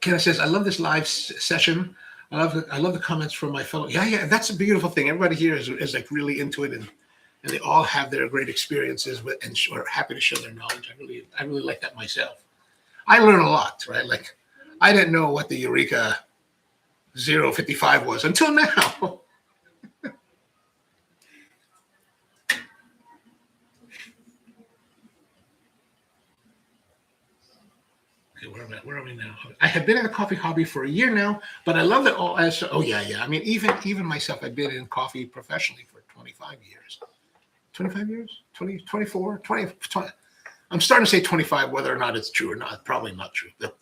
Kenna says, I love this live session. I love the comments from my fellow. Yeah, that's a beautiful thing. Everybody here is like really into it, and they all have their great experiences with and are happy to share their knowledge. I really like that myself. I learn a lot, right? Like I didn't know what the Eureka 055 was until now. Where are we now? I have been in the coffee hobby for a year now, but I love it all. Oh yeah. I mean, even myself, I've been in coffee professionally for 25 years. 25 years? 20, 24, 20. I'm starting to say 25, whether or not it's true or not. Probably not true. But,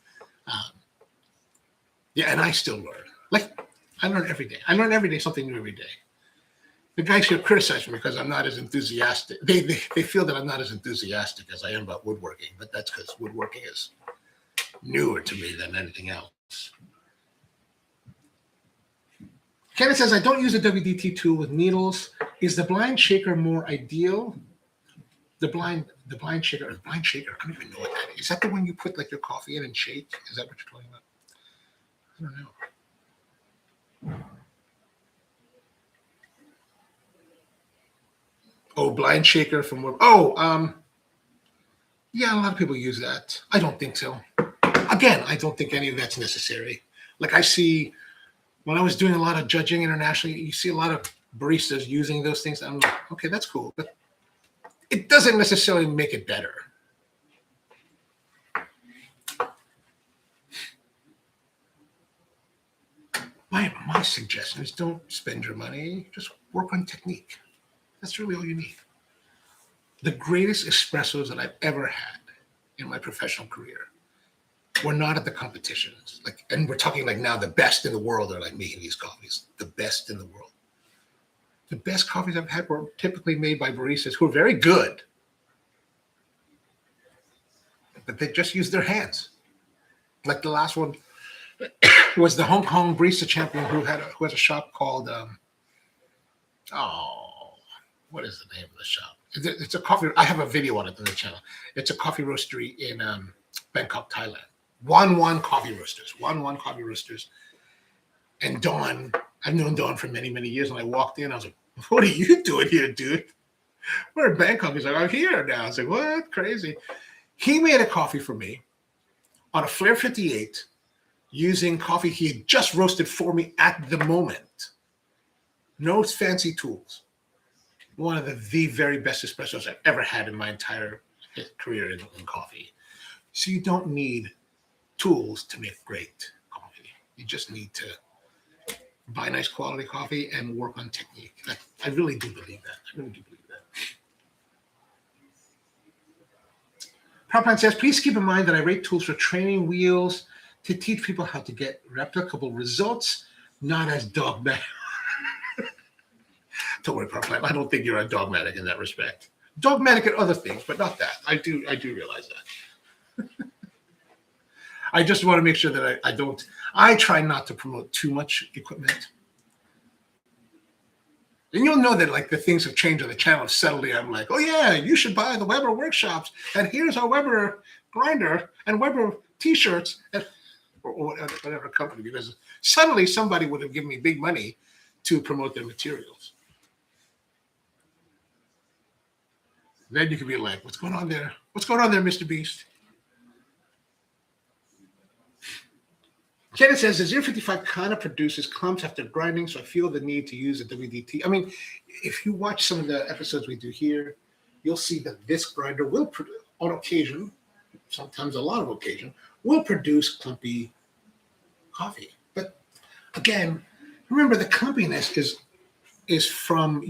yeah, and I still learn. Like, I learn every day. I learn every day, something new every day. The guys here criticize me because I'm not as enthusiastic. They feel that I'm not as enthusiastic as I am about woodworking, but that's because woodworking is newer to me than anything else. Kenneth says, I don't use a WDT tool with needles. Is the blind shaker more ideal? The blind shaker. I don't even know what that is. Is that the one you put like your coffee in and shake? Is that what you're talking about? I don't know. Oh, blind shaker from where? Yeah, a lot of people use that. I don't think so. Again, I don't think any of that's necessary. Like I see, when I was doing a lot of judging internationally, you see a lot of baristas using those things. I'm like, okay, that's cool, but it doesn't necessarily make it better. My suggestion is don't spend your money. Just work on technique. That's really all you need. The greatest espressos that I've ever had in my professional career were not at the competitions. And we're talking like now the best in the world are like making these coffees. The best in the world. The best coffees I've had were typically made by baristas who are very good, but they just use their hands. Like the last one was the Hong Kong barista champion who has a shop called what is the name of the shop? It's a coffee. I have a video on it on the channel. It's a coffee roastery in Bangkok, Thailand. One Coffee Roasters. One Coffee Roasters. And Dawn, I've known Dawn for many, many years. When I walked in, I was like, what are you doing here, dude? We're in Bangkok. He's like, I'm here now. I was like, what? Crazy. He made a coffee for me on a Flair 58 using coffee he had just roasted for me at the moment. No fancy tools. One of the very best espressos I've ever had in my entire career in coffee. So you don't need tools to make great coffee. You just need to buy nice quality coffee and work on technique. I really do believe that. PowerPoint says, please keep in mind that I rate tools for training wheels to teach people how to get replicable results, not as dogmatic. Don't worry, PowerPoint. I don't think you're dogmatic in that respect. Dogmatic at other things, but not that. I do realize that. I just want to make sure that I try not to promote too much equipment. And you'll know that like the things have changed on the channel. Suddenly I'm like, oh yeah, you should buy the Weber workshops. And here's our Weber grinder and Weber t-shirts or whatever company, because suddenly somebody would have given me big money to promote their materials. Then you could be like, what's going on there? What's going on there, Mr. Beast? Kenneth says the 055 kind of produces clumps after grinding, so I feel the need to use a WDT. I mean, if you watch some of the episodes we do here, you'll see that this grinder will, on occasion, sometimes a lot of occasion, will produce clumpy coffee. But again, remember the clumpiness is from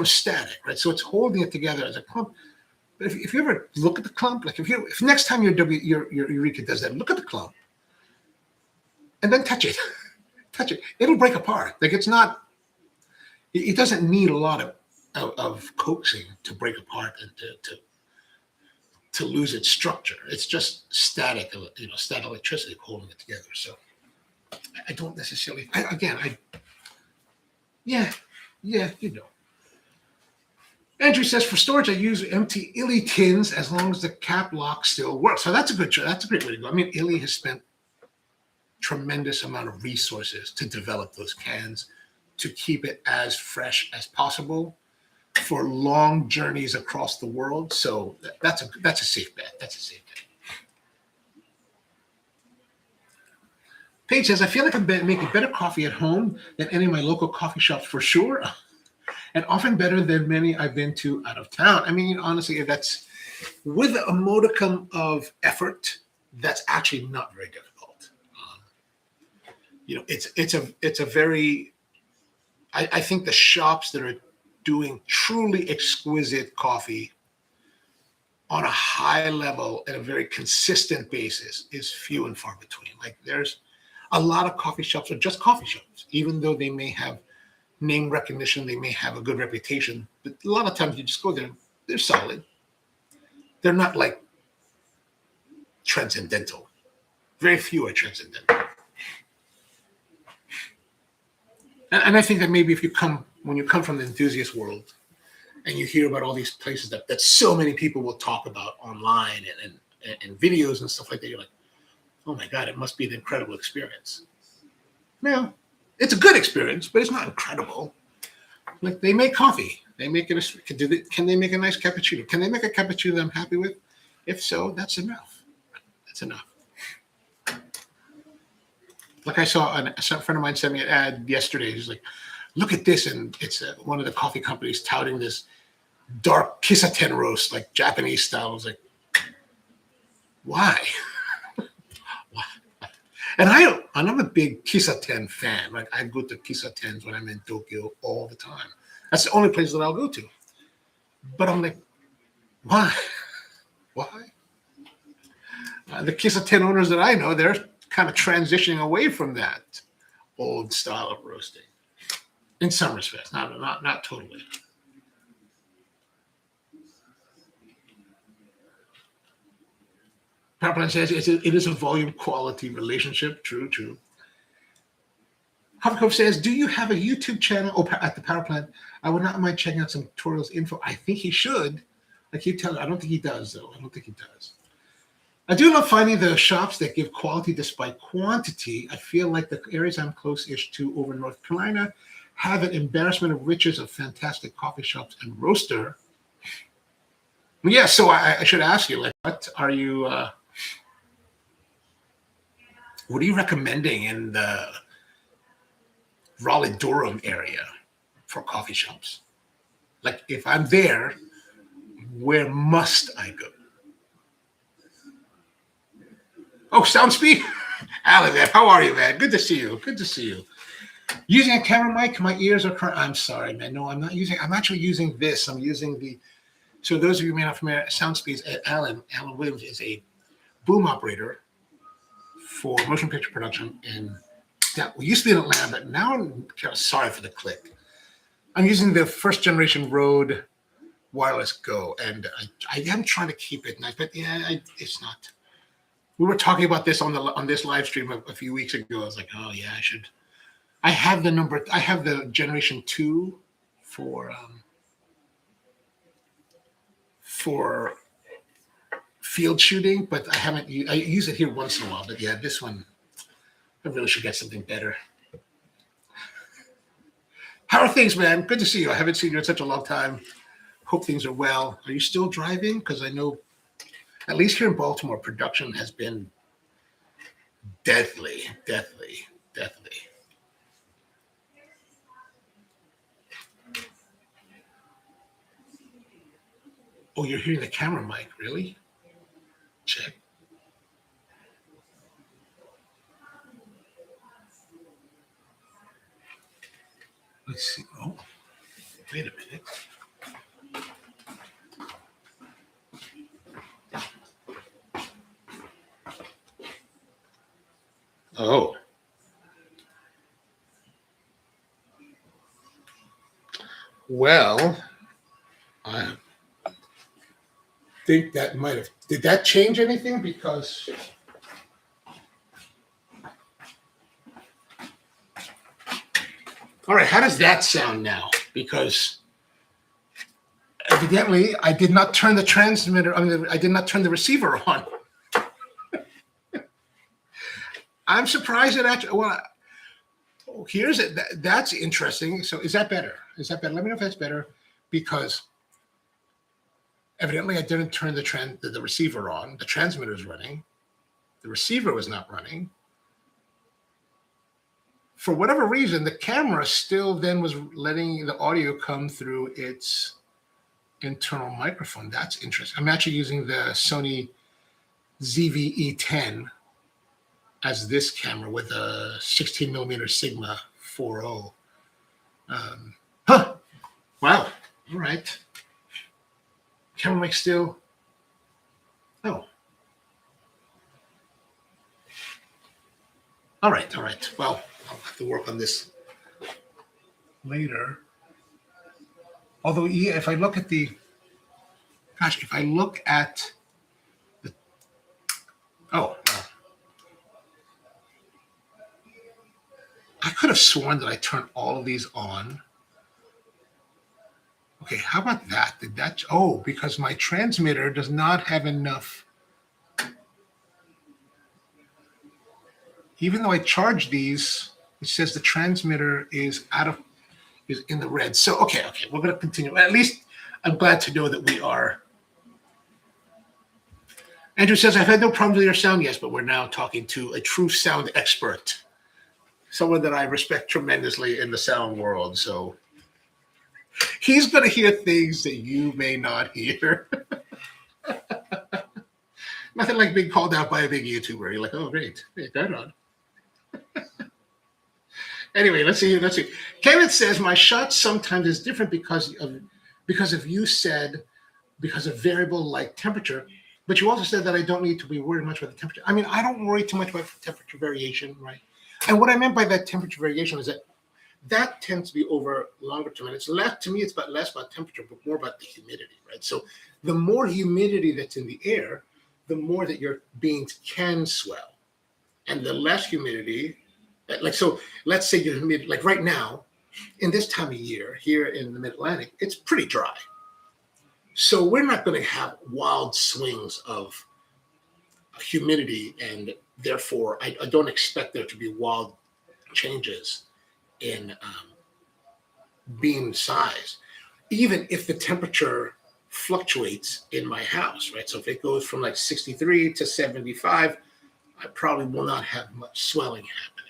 static, right? So it's holding it together as a clump. But if you ever look at the clump, like if next time your Eureka does that, look at the clump and then touch it. Touch it. It'll break apart. Like it doesn't need a lot of coaxing to break apart and to lose its structure. It's just static electricity holding it together. So I don't necessarily, Andrew says, for storage, I use empty Illy tins as long as the cap lock still works. So that's a great way to go. I mean, Illy has spent tremendous amount of resources to develop those cans to keep it as fresh as possible for long journeys across the world. So that's a safe bet. That's a safe bet. Paige says, I feel like I'm making better coffee at home than any of my local coffee shops for sure, and often better than many I've been to out of town. I mean, honestly, that's with a modicum of effort, that's actually not very difficult. It's a very, I think the shops that are doing truly exquisite coffee on a high level at a very consistent basis is few and far between. Like there's a lot of coffee shops are just coffee shops, even though they may have name recognition, they may have a good reputation, but a lot of times you just go there, they're solid. They're not like transcendental. Very few are transcendental. And I think that maybe when you come from the enthusiast world and you hear about all these places that so many people will talk about online and videos and stuff like that, you're like, oh my God, it must be an incredible experience. Now, it's a good experience, but it's not incredible. Like they make coffee. They make it. Can they make a nice cappuccino? Can they make a cappuccino that I'm happy with? If so, that's enough. That's enough. Like I saw a friend of mine sent me an ad yesterday. He's like, look at this. And it's one of the coffee companies touting this dark kisaten roast, like Japanese style. I was like, why? Why? And I'm a big kisaten fan. Like I go to kisatens when I'm in Tokyo all the time. That's the only place that I'll go to. But I'm like, why? Why? The kisaten owners that I know, they're kind of transitioning away from that old style of roasting in some respects, not totally. Powerplant says it is a volume quality relationship. True. Hovercove says, do you have a YouTube channel at the Powerplant? I would not mind checking out some tutorials info. I think he should. I keep telling, I don't think he does though. I don't think he does. I do love finding the shops that give quality despite quantity. I feel like the areas I'm close-ish to over North Carolina have an embarrassment of riches of fantastic coffee shops and roaster. Yeah, so I should ask you, like, what are you recommending in the Raleigh-Durham area for coffee shops? Like, if I'm there, where must I go? Oh, sound speed? Alan, man, how are you, man? Good to see you. Using a camera mic, my ears are crying. I'm sorry, man. No, I'm actually using this. I'm using so those of you who may not be familiar, SoundSpeed's Alan Williams is a boom operator for motion picture production we used to be in Atlanta, but now I'm sorry for the click. I'm using the first generation Rode Wireless Go, and I am trying to keep it nice, but yeah, it's not. We were talking about this on this live stream a few weeks ago. I was like, oh yeah, I should. I have the generation 2 for field shooting, but I use it here once in a while. But yeah, this one, I really should get something better. How are things, man? Good to see you. I haven't seen you in such a long time. Hope things are well. Are you still driving? Because I know, at least here in Baltimore, production has been Deadly. Oh, you're hearing the camera mic, really? Check. Let's see. Oh, wait a minute. Oh. Well, I think that might have. Did that change anything? Because. All right, how does that sound now? Because evidently I did not turn the transmitter, I did not turn the receiver on. I'm surprised it actually, well, here's it. That's interesting. So is that better? Let me know if that's better, because evidently I didn't turn the receiver on. The transmitter is running. The receiver was not running. For whatever reason, the camera still then was letting the audio come through its internal microphone. That's interesting. I'm actually using the Sony ZV-E10 as this camera with a 16 millimeter Sigma 4.0. Wow. All right. Camera mic still. Oh. All right. Well, I'll have to work on this later. Although, yeah, if I look at the I could have sworn that I turned all of these on. Okay, how about that? Because my transmitter does not have enough. Even though I charged these, it says the transmitter is in the red. So, okay, we're going to continue. At least I'm glad to know that we are. Andrew says, I've had no problems with your sound, yes, but we're now talking to a true sound expert, someone that I respect tremendously in the sound world. So he's going to hear things that you may not hear. Nothing like being called out by a big YouTuber. You're like, oh, great, that on. Anyway, let's see. Kevin says, my shot sometimes is different because of you said, because of variable like temperature, but you also said that I don't need to be worried much about the temperature. I mean, I don't worry too much about temperature variation, right? And what I meant by that temperature variation is that tends to be over longer term. And it's less, to me, it's less about temperature, but more about the humidity, right? So the more humidity that's in the air, the more that your beans can swell. And the less humidity, so let's say your humidity, like right now, in this time of year, here in the Mid-Atlantic, it's pretty dry. So we're not going to have wild swings of humidity, and therefore I don't expect there to be wild changes in bean size, even if the temperature fluctuates in my house, right? So if it goes from like 63 to 75, I probably will not have much swelling happening.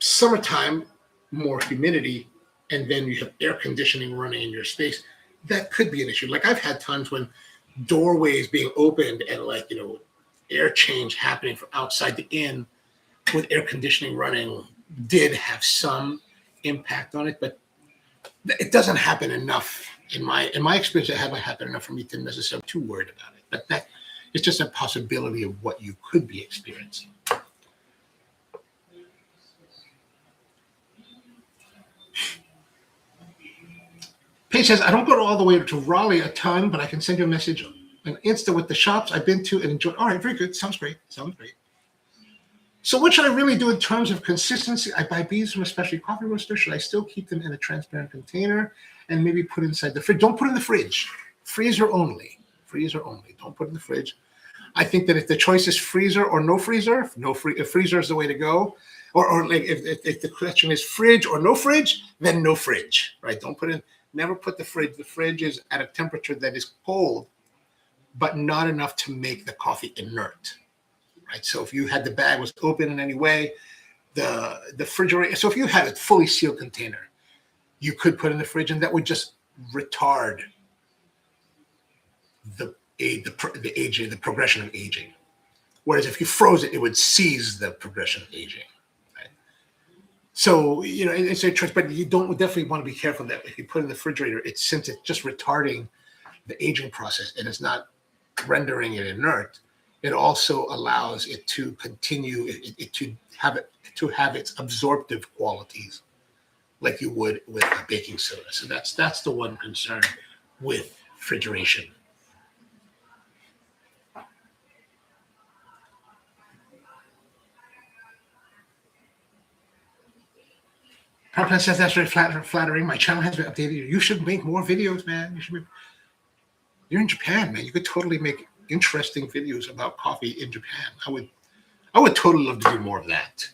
Summertime, more humidity, and then you have air conditioning running in your space, that could be an issue. Like I've had times when doorways being opened and air change happening from outside to in with air conditioning running did have some impact on it, but it doesn't happen enough in my experience. It hasn't happened enough for me to necessarily be too worried about it. But that is just a possibility of what you could be experiencing. Paige says, I don't go all the way to Raleigh a ton, but I can send you a message on Insta with the shops I've been to and enjoyed. All right, very good. Sounds great. So what should I really do in terms of consistency? I buy beans from a specialty coffee roaster. Should I still keep them in a transparent container and maybe put inside the fridge? Don't put in the fridge. Freezer only. Don't put in the fridge. I think that if the choice is freezer or no freezer, if freezer is the way to go, or like if the question is fridge or no fridge, then no fridge, right? Don't put in. Never put the fridge. The fridge is at a temperature that is cold, but not enough to make the coffee inert, right? So if you had the bag was open in any way, the refrigerator. So if you had a fully sealed container, you could put in the fridge, and that would just retard the aging, the progression of aging. Whereas if you froze it, it would seize the progression of aging. Right? So it's a choice, but you definitely want to be careful that if you put it in the refrigerator, since it's just retarding the aging process and it's not rendering it inert, it also allows it to continue to have its absorptive qualities like you would with a baking soda. So that's the one concern with refrigeration. Proplan says that's very flattering. My channel has been updated. You should make more videos, man. You're in Japan, man. You could totally make interesting videos about coffee in Japan. I would totally love to do more of that.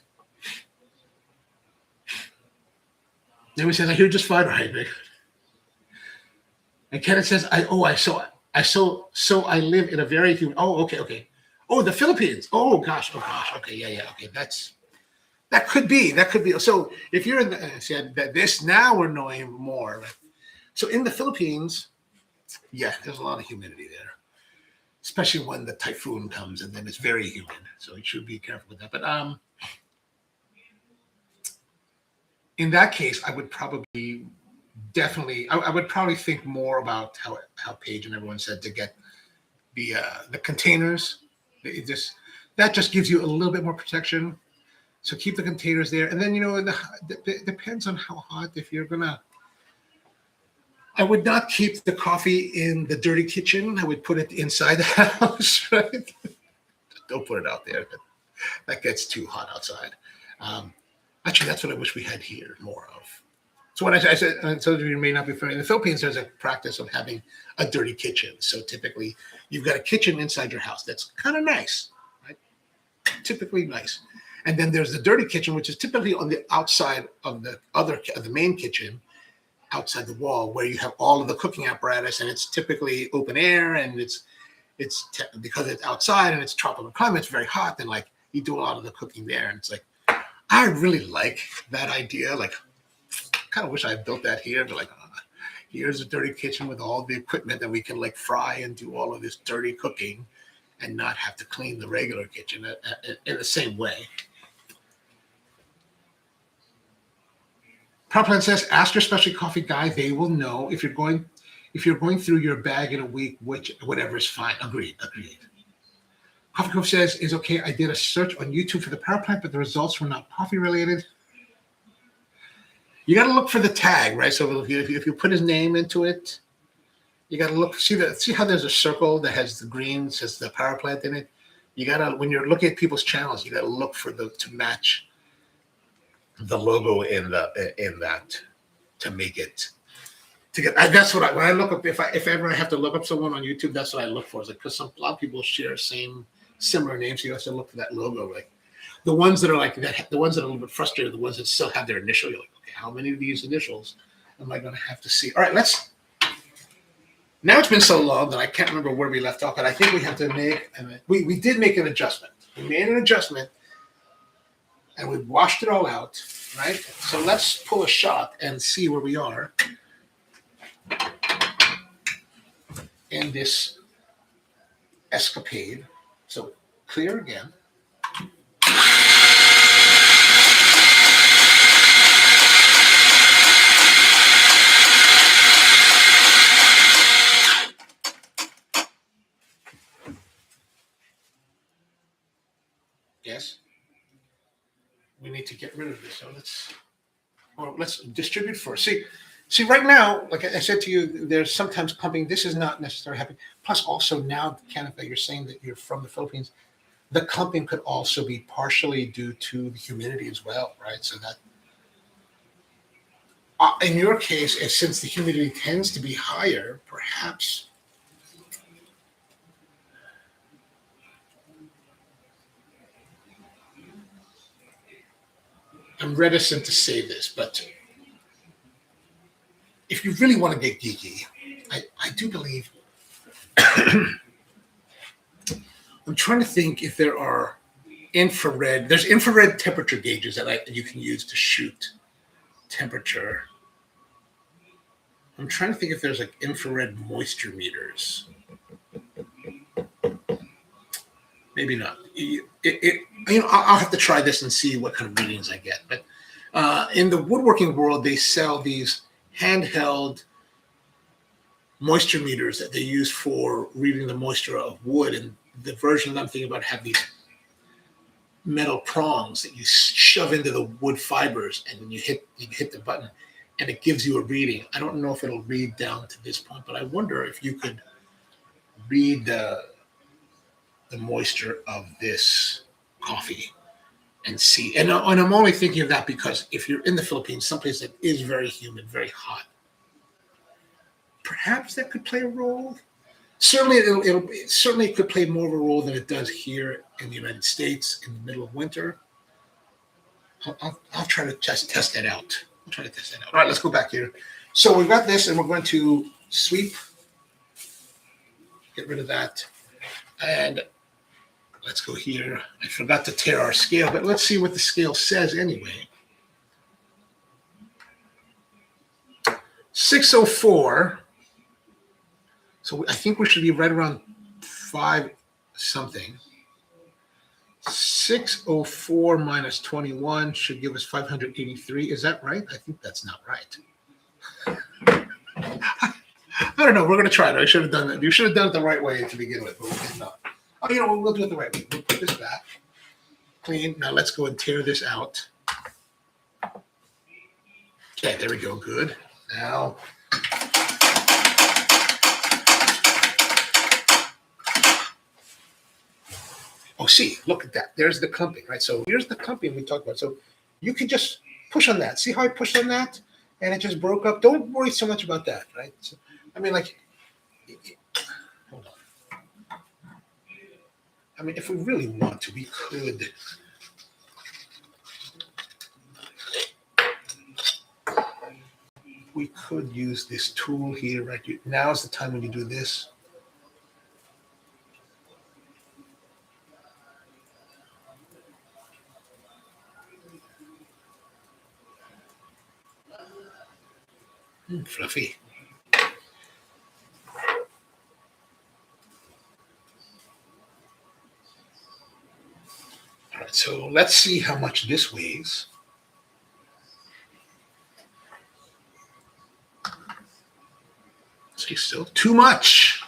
Then we says, I hear just fine, right? And Kenneth says, I live in a very humid. Oh, okay. Oh, the Philippines. Oh gosh. Okay, yeah. Okay, that could be. So if you're in this now, we're knowing more. So in the Philippines, yeah, there's a lot of humidity there, especially when the typhoon comes, and then it's very humid. So you should be careful with that. But in that case, I would probably think more about how Paige and everyone said to get the containers. That just gives you a little bit more protection. So keep the containers there, and then it depends on how hot. If you're gonna, I would not keep the coffee in the dirty kitchen. I would put it inside the house, right? Don't put it out there. That gets too hot outside. Actually, that's what I wish we had here more of. So when I said, and some of you may not be familiar, in the Philippines, there's a practice of having a dirty kitchen. So typically, you've got a kitchen inside your house. That's kind of nice, right? Typically nice. And then there's the dirty kitchen, which is typically on the outside of the main kitchen, outside the wall, where you have all of the cooking apparatus, and it's typically open air, and it's because it's outside and it's tropical climate, it's very hot, and like you do a lot of the cooking there, and it's like I really like that idea. Like, kind of wish I built that here, but like, here's a dirty kitchen with all the equipment that we can like fry and do all of this dirty cooking, and not have to clean the regular kitchen in the same way. Proplan says, ask your specialty coffee guy. They will know if you're going through your bag in a week, whatever is fine. Agreed. Coffee Cove says, is okay. I did a search on YouTube for the power plant, but the results were not coffee related. You got to look for the tag, right? So if you put his name into it, you got to look, see how there's a circle that has the green, says the power plant in it. You got to, when you're looking at people's channels, you got to look for to match the logo in that to make it to get. That's what when I look up, if ever I have to look up someone on YouTube, that's what I look for. Is like, because a lot of people share similar names, so you have to look for that logo. Like the ones that are like that, the ones that are a little bit frustrated, the ones that still have their initial. You're like, okay, how many of these initials am I going to have to see? All right, now it's been so long that I can't remember where we left off, but I think we have to make. We did make an adjustment. We made an adjustment. And we washed it all out, right? So let's pull a shot and see where we are in this escapade. So clear again. Yes. We need to get rid of this. So let's distribute first. See, right now, like I said to you, there's sometimes clumping. This is not necessarily happening. Plus, also now, Kenneth, that you're saying that you're from the Philippines, the clumping could also be partially due to the humidity as well, right? So that, in your case, since the humidity tends to be higher, perhaps. I'm reticent to say this, but if you really want to get geeky, I do believe I'm trying to think if there are infrared. There's infrared temperature gauges that you can use to shoot temperature. I'm trying to think if there's like infrared moisture meters. Maybe not. I'll have to try this and see what kind of readings I get. But in the woodworking world, they sell these handheld moisture meters that they use for reading the moisture of wood. And the version that I'm thinking about have these metal prongs that you shove into the wood fibers, and then you hit the button, and it gives you a reading. I don't know if it'll read down to this point, but I wonder if you could read the moisture of this coffee and see. And I'm only thinking of that because if you're in the Philippines, someplace that is very humid, very hot, perhaps that could play a role. Certainly, it could play more of a role than it does here in the United States in the middle of winter. I'll try to test that out. All right, let's go back here. So we've got this, and we're going to sweep, get rid of that, and let's go here. I forgot to tear our scale, but let's see what the scale says anyway. 604. So I think we should be right around 5 something. 604 minus 21 should give us 583. Is that right? I think that's not right. I don't know. We're going to try it. I should have done that. You should have done it the right way to begin with, but we did not. Oh, we'll do it the right way. We'll put this back. Clean. Now let's go and tear this out. Okay, there we go. Good. Now, oh, see, look at that. There's the clumping, right? So here's the clumping we talked about. So you can just push on that. See how I pushed on that? And it just broke up. Don't worry so much about that, right? So, I mean, like, hold on. I mean, if we really want to, we could use this tool here, right? Now's the time when you do this. Fluffy. All right, so let's see how much this weighs. See, still too much.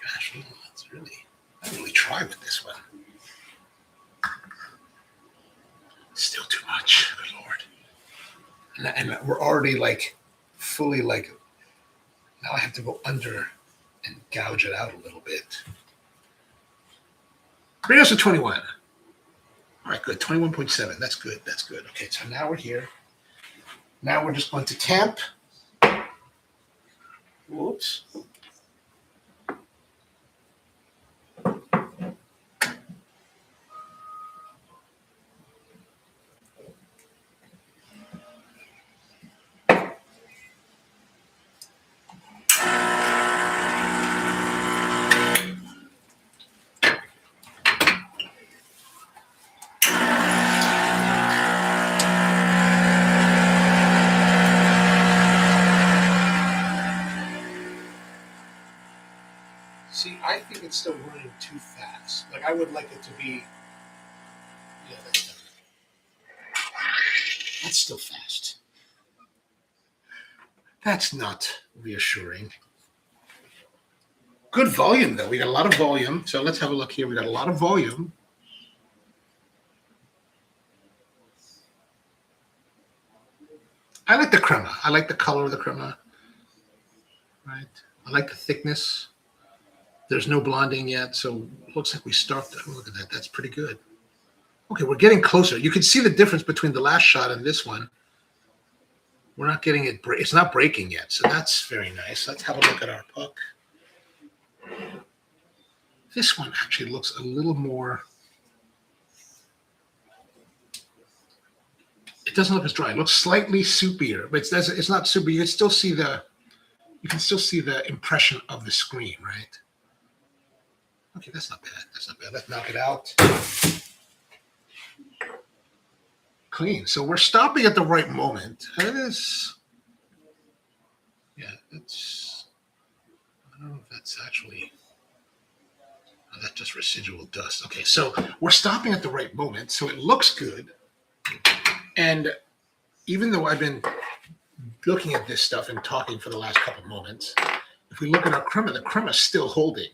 Gosh, I really try with this one. Still too much, good Lord. And we're already like fully like, now I have to go under and gouge it out a little bit. Bring us to 21. All right, good. 21.7. That's good. That's good. Okay, so now we're here. Now we're just going to tamp. Whoops. See, I think it's still running too fast. Like, I would like it to be, yeah, that's still fast. That's not reassuring. Good volume, though. We got a lot of volume. So let's have a look here. We got a lot of volume. I like the crema. I like the color of the crema. Right. I like the thickness. There's no blonding yet, so it looks like we start. Look at that. That's pretty good. Okay, we're getting closer. You can see the difference between the last shot and this one. We're not getting it. It's not breaking yet, so that's very nice. Let's have a look at our puck. This one actually looks a little more. It doesn't look as dry. It looks slightly soupier, but it's not soupy. You can still see the impression of the screen, right? Okay, that's not bad. That's not bad. Let's knock it out. clean. So we're stopping at the right moment. And it is, yeah, it's, I don't know if that's actually, oh, that's just residual dust. Okay, so we're stopping at the right moment. So it looks good. And even though I've been looking at this stuff and talking for the last couple of moments, if we look at our crema, the crema is still holding.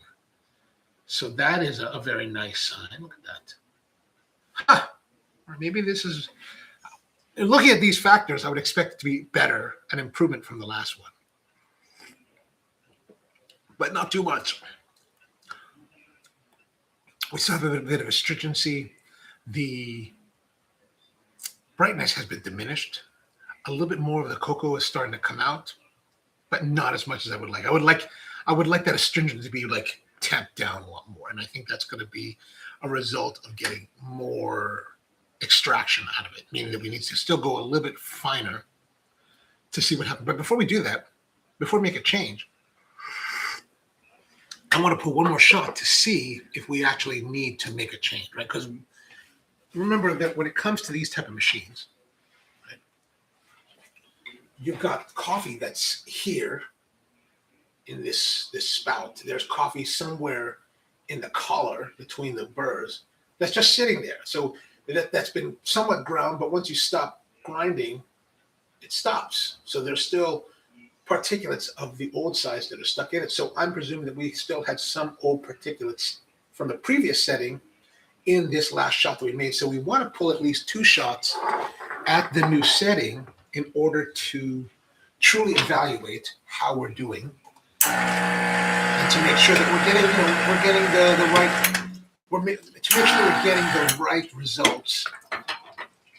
So that is a very nice sign. Look at that. Huh. Or maybe this is, looking at these factors, I would expect it to be better, an improvement from the last one. But not too much. We still have a bit of astringency. The brightness has been diminished. A little bit more of the cocoa is starting to come out, but not as much as I would like. I would like that astringent to be like tamped down a lot more. And I think that's going to be a result of getting more extraction out of it, meaning that we need to still go a little bit finer to see what happens. But before we do that, before we make a change, I want to put one more shot to see if we actually need to make a change, right? Because remember that when it comes to these type of machines, right, you've got coffee that's here in this spout. There's coffee somewhere in the collar between the burrs that's just sitting there. So that's been somewhat ground, but once you stop grinding, it stops. So there's still particulates of the old size that are stuck in it. So I'm presuming that we still had some old particulates from the previous setting in this last shot that we made. So we want to pull at least 2 shots at the new setting in order to truly evaluate how we're doing and to make sure that we're getting the right. To make sure we're getting the right results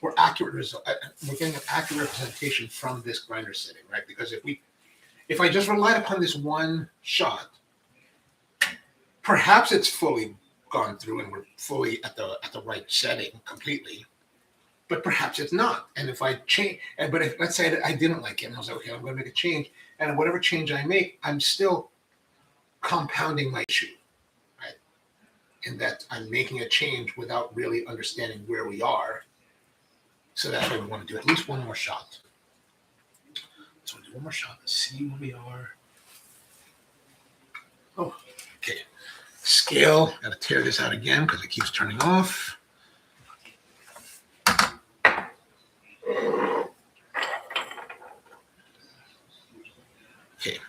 or accurate result. We're getting an accurate representation from this grinder setting, right? Because if I just relied upon this one shot, perhaps it's fully gone through and we're fully at the right setting completely, but perhaps it's not. And if I change, but if let's say I didn't like it and I was like, okay, I'm going to make a change, and whatever change I make, I'm still compounding my issue. In that I'm making a change without really understanding where we are. So that's why we want to do at least one more shot. So we'll do one more shot. Let's see where we are. Oh, okay. Scale. Got to tear this out again because it keeps turning off. Okay.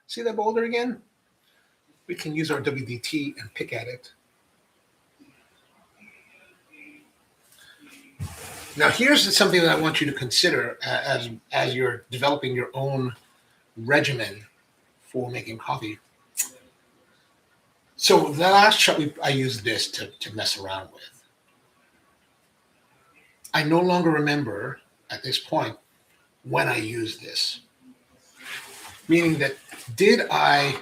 See that boulder again? We can use our WDT and pick at it. Now, here's something that I want you to consider as you're developing your own regimen for making coffee. So the last shot, I used this to mess around with. I no longer remember at this point when I used this. Meaning that I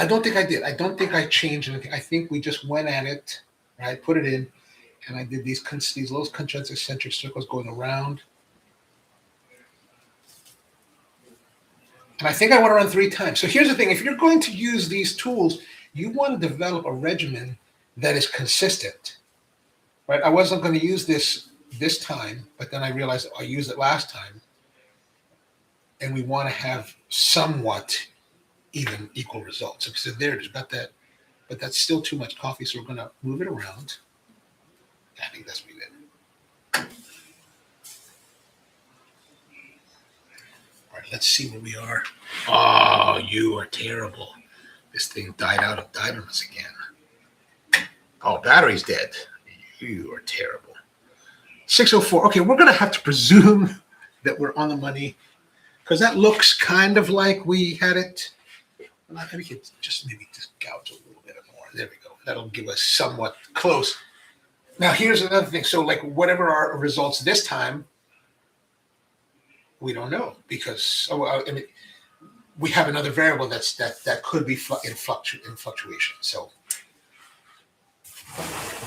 don't think I did. I don't think I changed anything. I think we just went at it, right? Put it in, and I did these little concentric circles going around. And I think I went around 3 times. So here's the thing. If you're going to use these tools, you want to develop a regimen that is consistent, right? I wasn't going to use this time, but then I realized I used it last time. And we want to have somewhat equal results. So there's got that, but that's still too much coffee. So we're going to move it around. I think that's what we did. All right, let's see where we are. Oh, you are terrible. This thing died on us again. Oh, battery's dead. You are terrible. 6:04. Okay, we're going to have to presume that we're on the money. Because that looks kind of like we had it. We could just gouge a little bit more. There we go. That'll give us somewhat close. Now, here's another thing. So, like, whatever our results this time, we don't know because we have another variable that could be in fluctuation. So,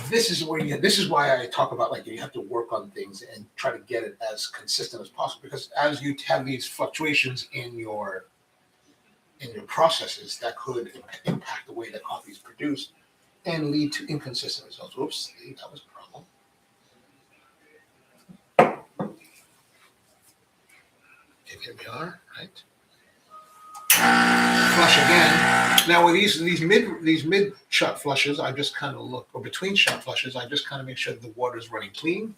this is why I talk about like you have to work on things and try to get it as consistent as possible, because as you have these fluctuations in your processes, that could impact the way that coffee is produced and lead to inconsistent results. Whoops, that was a problem. Okay, here we are, right? Flush again. Now with these mid shot flushes, I just kind of look, or between shot flushes, I just kind of make sure that the water is running clean.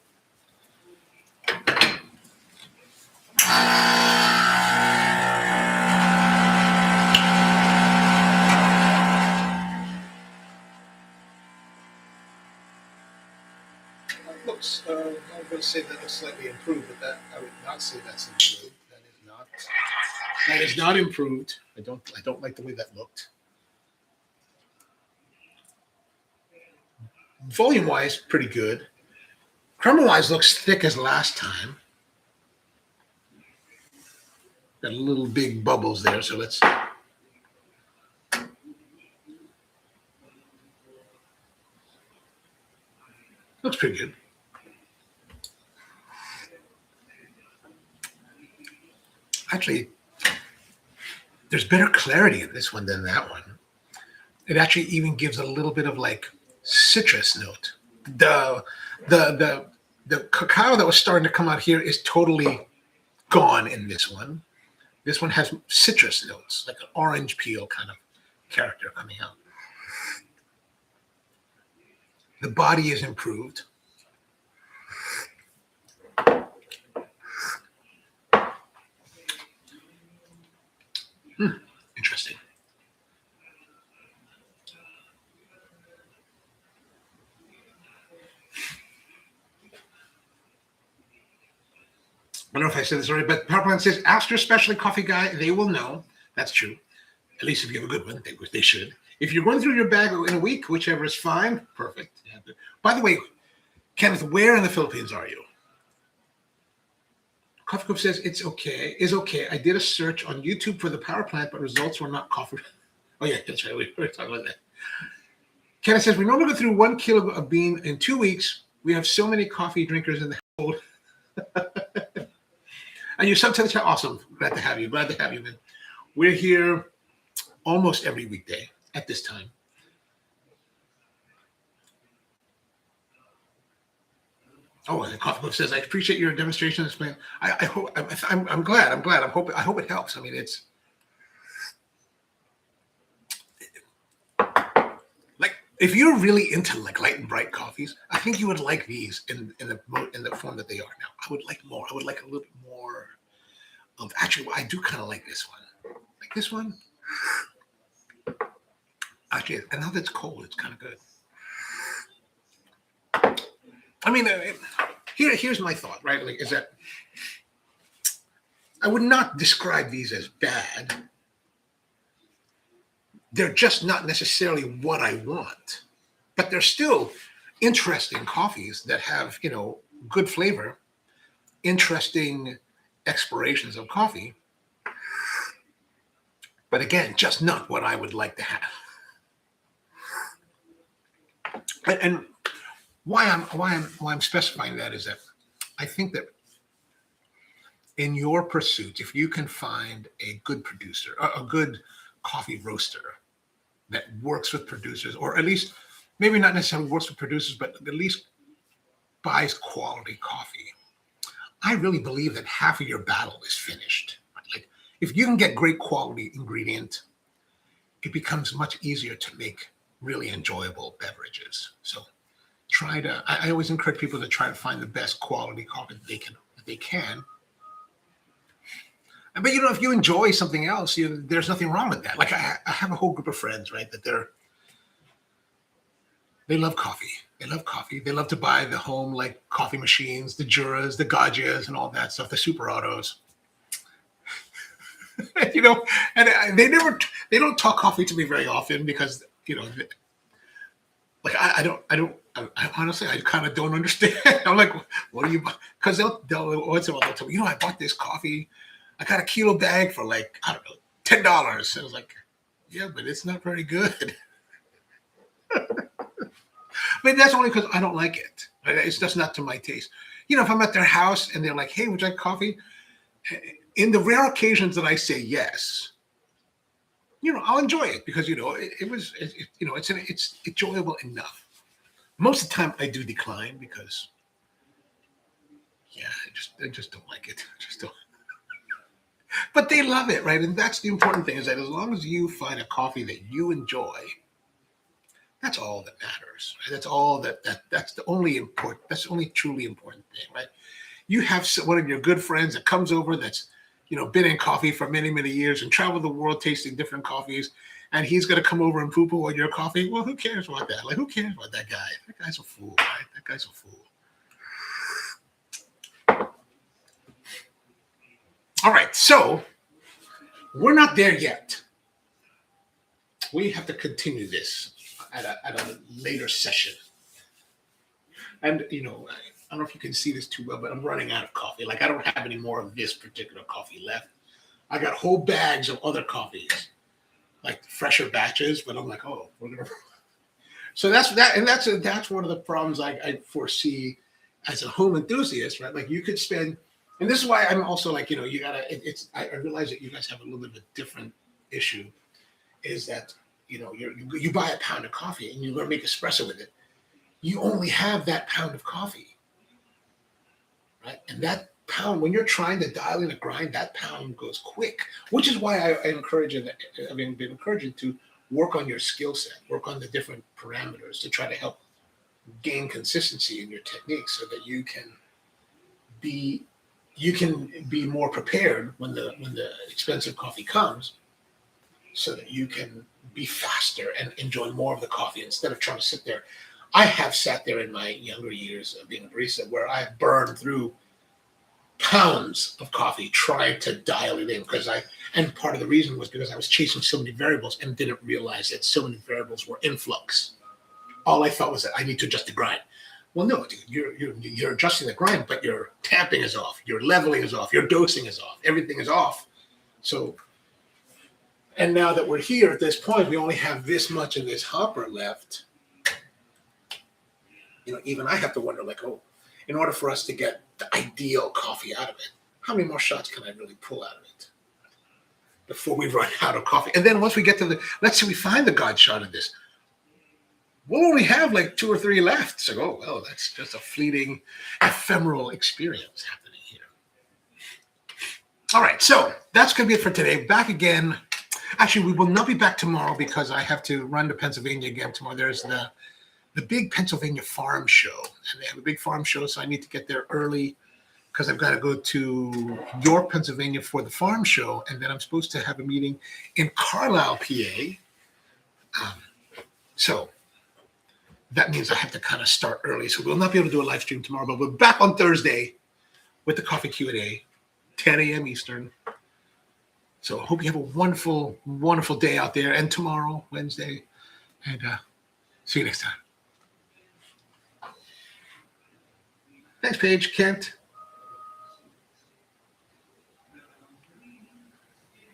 Looks, I'm going to say that it's slightly improved, but that I would not say that's improved. That is not improved. I don't like the way that looked. Volume wise, pretty good. Crema wise looks thick as last time. Got little big bubbles there, so let's. Looks pretty good. Actually, there's better clarity in this one than that one. It actually even gives a little bit of like citrus note. The cacao that was starting to come out here is totally gone in this one. This one has citrus notes, like an orange peel kind of character coming out. The body is improved. Interesting. I don't know if I said this already, but PowerPoint says, ask your specialty coffee guy. They will know. That's true. At least if you have a good one, they should. If you're going through your bag in a week, whichever is fine, perfect. By the way, Kenneth, where in the Philippines are you? Coffee Cup says it's okay. Is okay. I did a search on YouTube for the power plant, but results were not coffee. Oh yeah, that's right. We were talking about that. Kenneth says we normally go through 1 kilo of bean in 2 weeks. We have so many coffee drinkers in the household. And you sometimes are awesome. Glad to have you. Glad to have you, man. We're here almost every weekday at this time. Oh, and the Coffee Club says, I appreciate your demonstration. Explain. I hope. I'm glad. I hope it helps. I mean, it's like if you're really into like light and bright coffees, I think you would like these in the form that they are now. I would like more. I would like a little bit more of. Actually, I do kind of like this one. Like this one. Actually, and now that it's cold, it's kind of good. I mean, here's my thought, right? Like, is that I would not describe these as bad. They're just not necessarily what I want, but they're still interesting coffees that have, good flavor, interesting explorations of coffee. But again, just not what I would like to have. And why I'm specifying that is that I think that in your pursuit, if you can find a good producer, a good coffee roaster that works with producers, or at least maybe not necessarily works with producers, but at least buys quality coffee, I really believe that half of your battle is finished. Like if you can get great quality ingredient, it becomes much easier to make really enjoyable beverages. So I always encourage people to try to find the best quality coffee that they can. But if you enjoy something else, there's nothing wrong with that. Like I have a whole group of friends, right? That they love coffee. They love coffee. They love to buy the home like coffee machines, the Juras, the Gaggias, and all that stuff, the super autos. And they don't talk coffee to me very often because like I honestly, I kind of don't understand. I'm like, what are you? Because they'll once in a while they'll tell me, I bought this coffee. I got a kilo bag for like, I don't know, $10. And I was like, yeah, but it's not very good. But that's only because I don't like it. Right? It's just not to my taste. If I'm at their house and they're like, "Hey, would you like coffee?" In the rare occasions that I say yes, I'll enjoy it because it's enjoyable enough. Most of the time, I do decline because, yeah, I just don't like it. I just don't. But they love it, right? And that's the important thing, is that as long as you find a coffee that you enjoy, that's all that matters. Right? That's all that's the only important. That's the only truly important thing, right? You have one of your good friends that comes over that's been in coffee for many, many years and traveled the world tasting different coffees, and he's going to come over and poo-poo on your coffee. Well, who cares about that? Like, who cares about that guy? That guy's a fool, right? That guy's a fool. All right, so we're not there yet. We have to continue this at a later session. And, I don't know if you can see this too well, but I'm running out of coffee. Like, I don't have any more of this particular coffee left. I got whole bags of other coffees, like fresher batches, but I'm like, oh, we're going to. So that's that. And that's one of the problems I foresee as a home enthusiast, right? Like, you could spend. And this is why I'm also like, you gotta. I realize that you guys have a little bit of a different issue, is that you buy a pound of coffee and you're gonna make espresso with it. You only have that pound of coffee, right? And that pound, when you're trying to dial in a grind, that pound goes quick. Which is why I encourage you. I've been encouraging to work on your skill set, work on the different parameters to try to help gain consistency in your technique, so that you can be more prepared when the expensive coffee comes, so that you can be faster and enjoy more of the coffee instead of trying to sit there. I have sat there in my younger years of being a barista where I burned through pounds of coffee trying to dial it in, and part of the reason was because I was chasing so many variables and didn't realize that so many variables were in flux. All I thought was that I need to adjust the grind. Well, no, dude, you're adjusting the grind, but your tamping is off, your leveling is off, your dosing is off, everything is off. So, and now that we're here at this point, we only have this much in this hopper left. Even I have to wonder, like, oh, in order for us to get the ideal coffee out of it, how many more shots can I really pull out of it before we run out of coffee? And then once we get to let's say we find the God shot of this, we'll only have like 2 or 3 left. So, oh, well, that's just a fleeting, ephemeral experience happening here. All right, so that's going to be it for today. Back again. Actually, we will not be back tomorrow because I have to run to Pennsylvania again tomorrow. There's the big Pennsylvania farm show, and they have a big farm show, so I need to get there early because I've got to go to York, Pennsylvania for the farm show, and then I'm supposed to have a meeting in Carlisle, PA. So that means I have to kind of start early. So we'll not be able to do a live stream tomorrow, but we're back on Thursday with the coffee Q&A, 10 a.m. Eastern. So I hope you have a wonderful, wonderful day out there, and tomorrow, Wednesday, and see you next time. Thanks, Paige, Kent.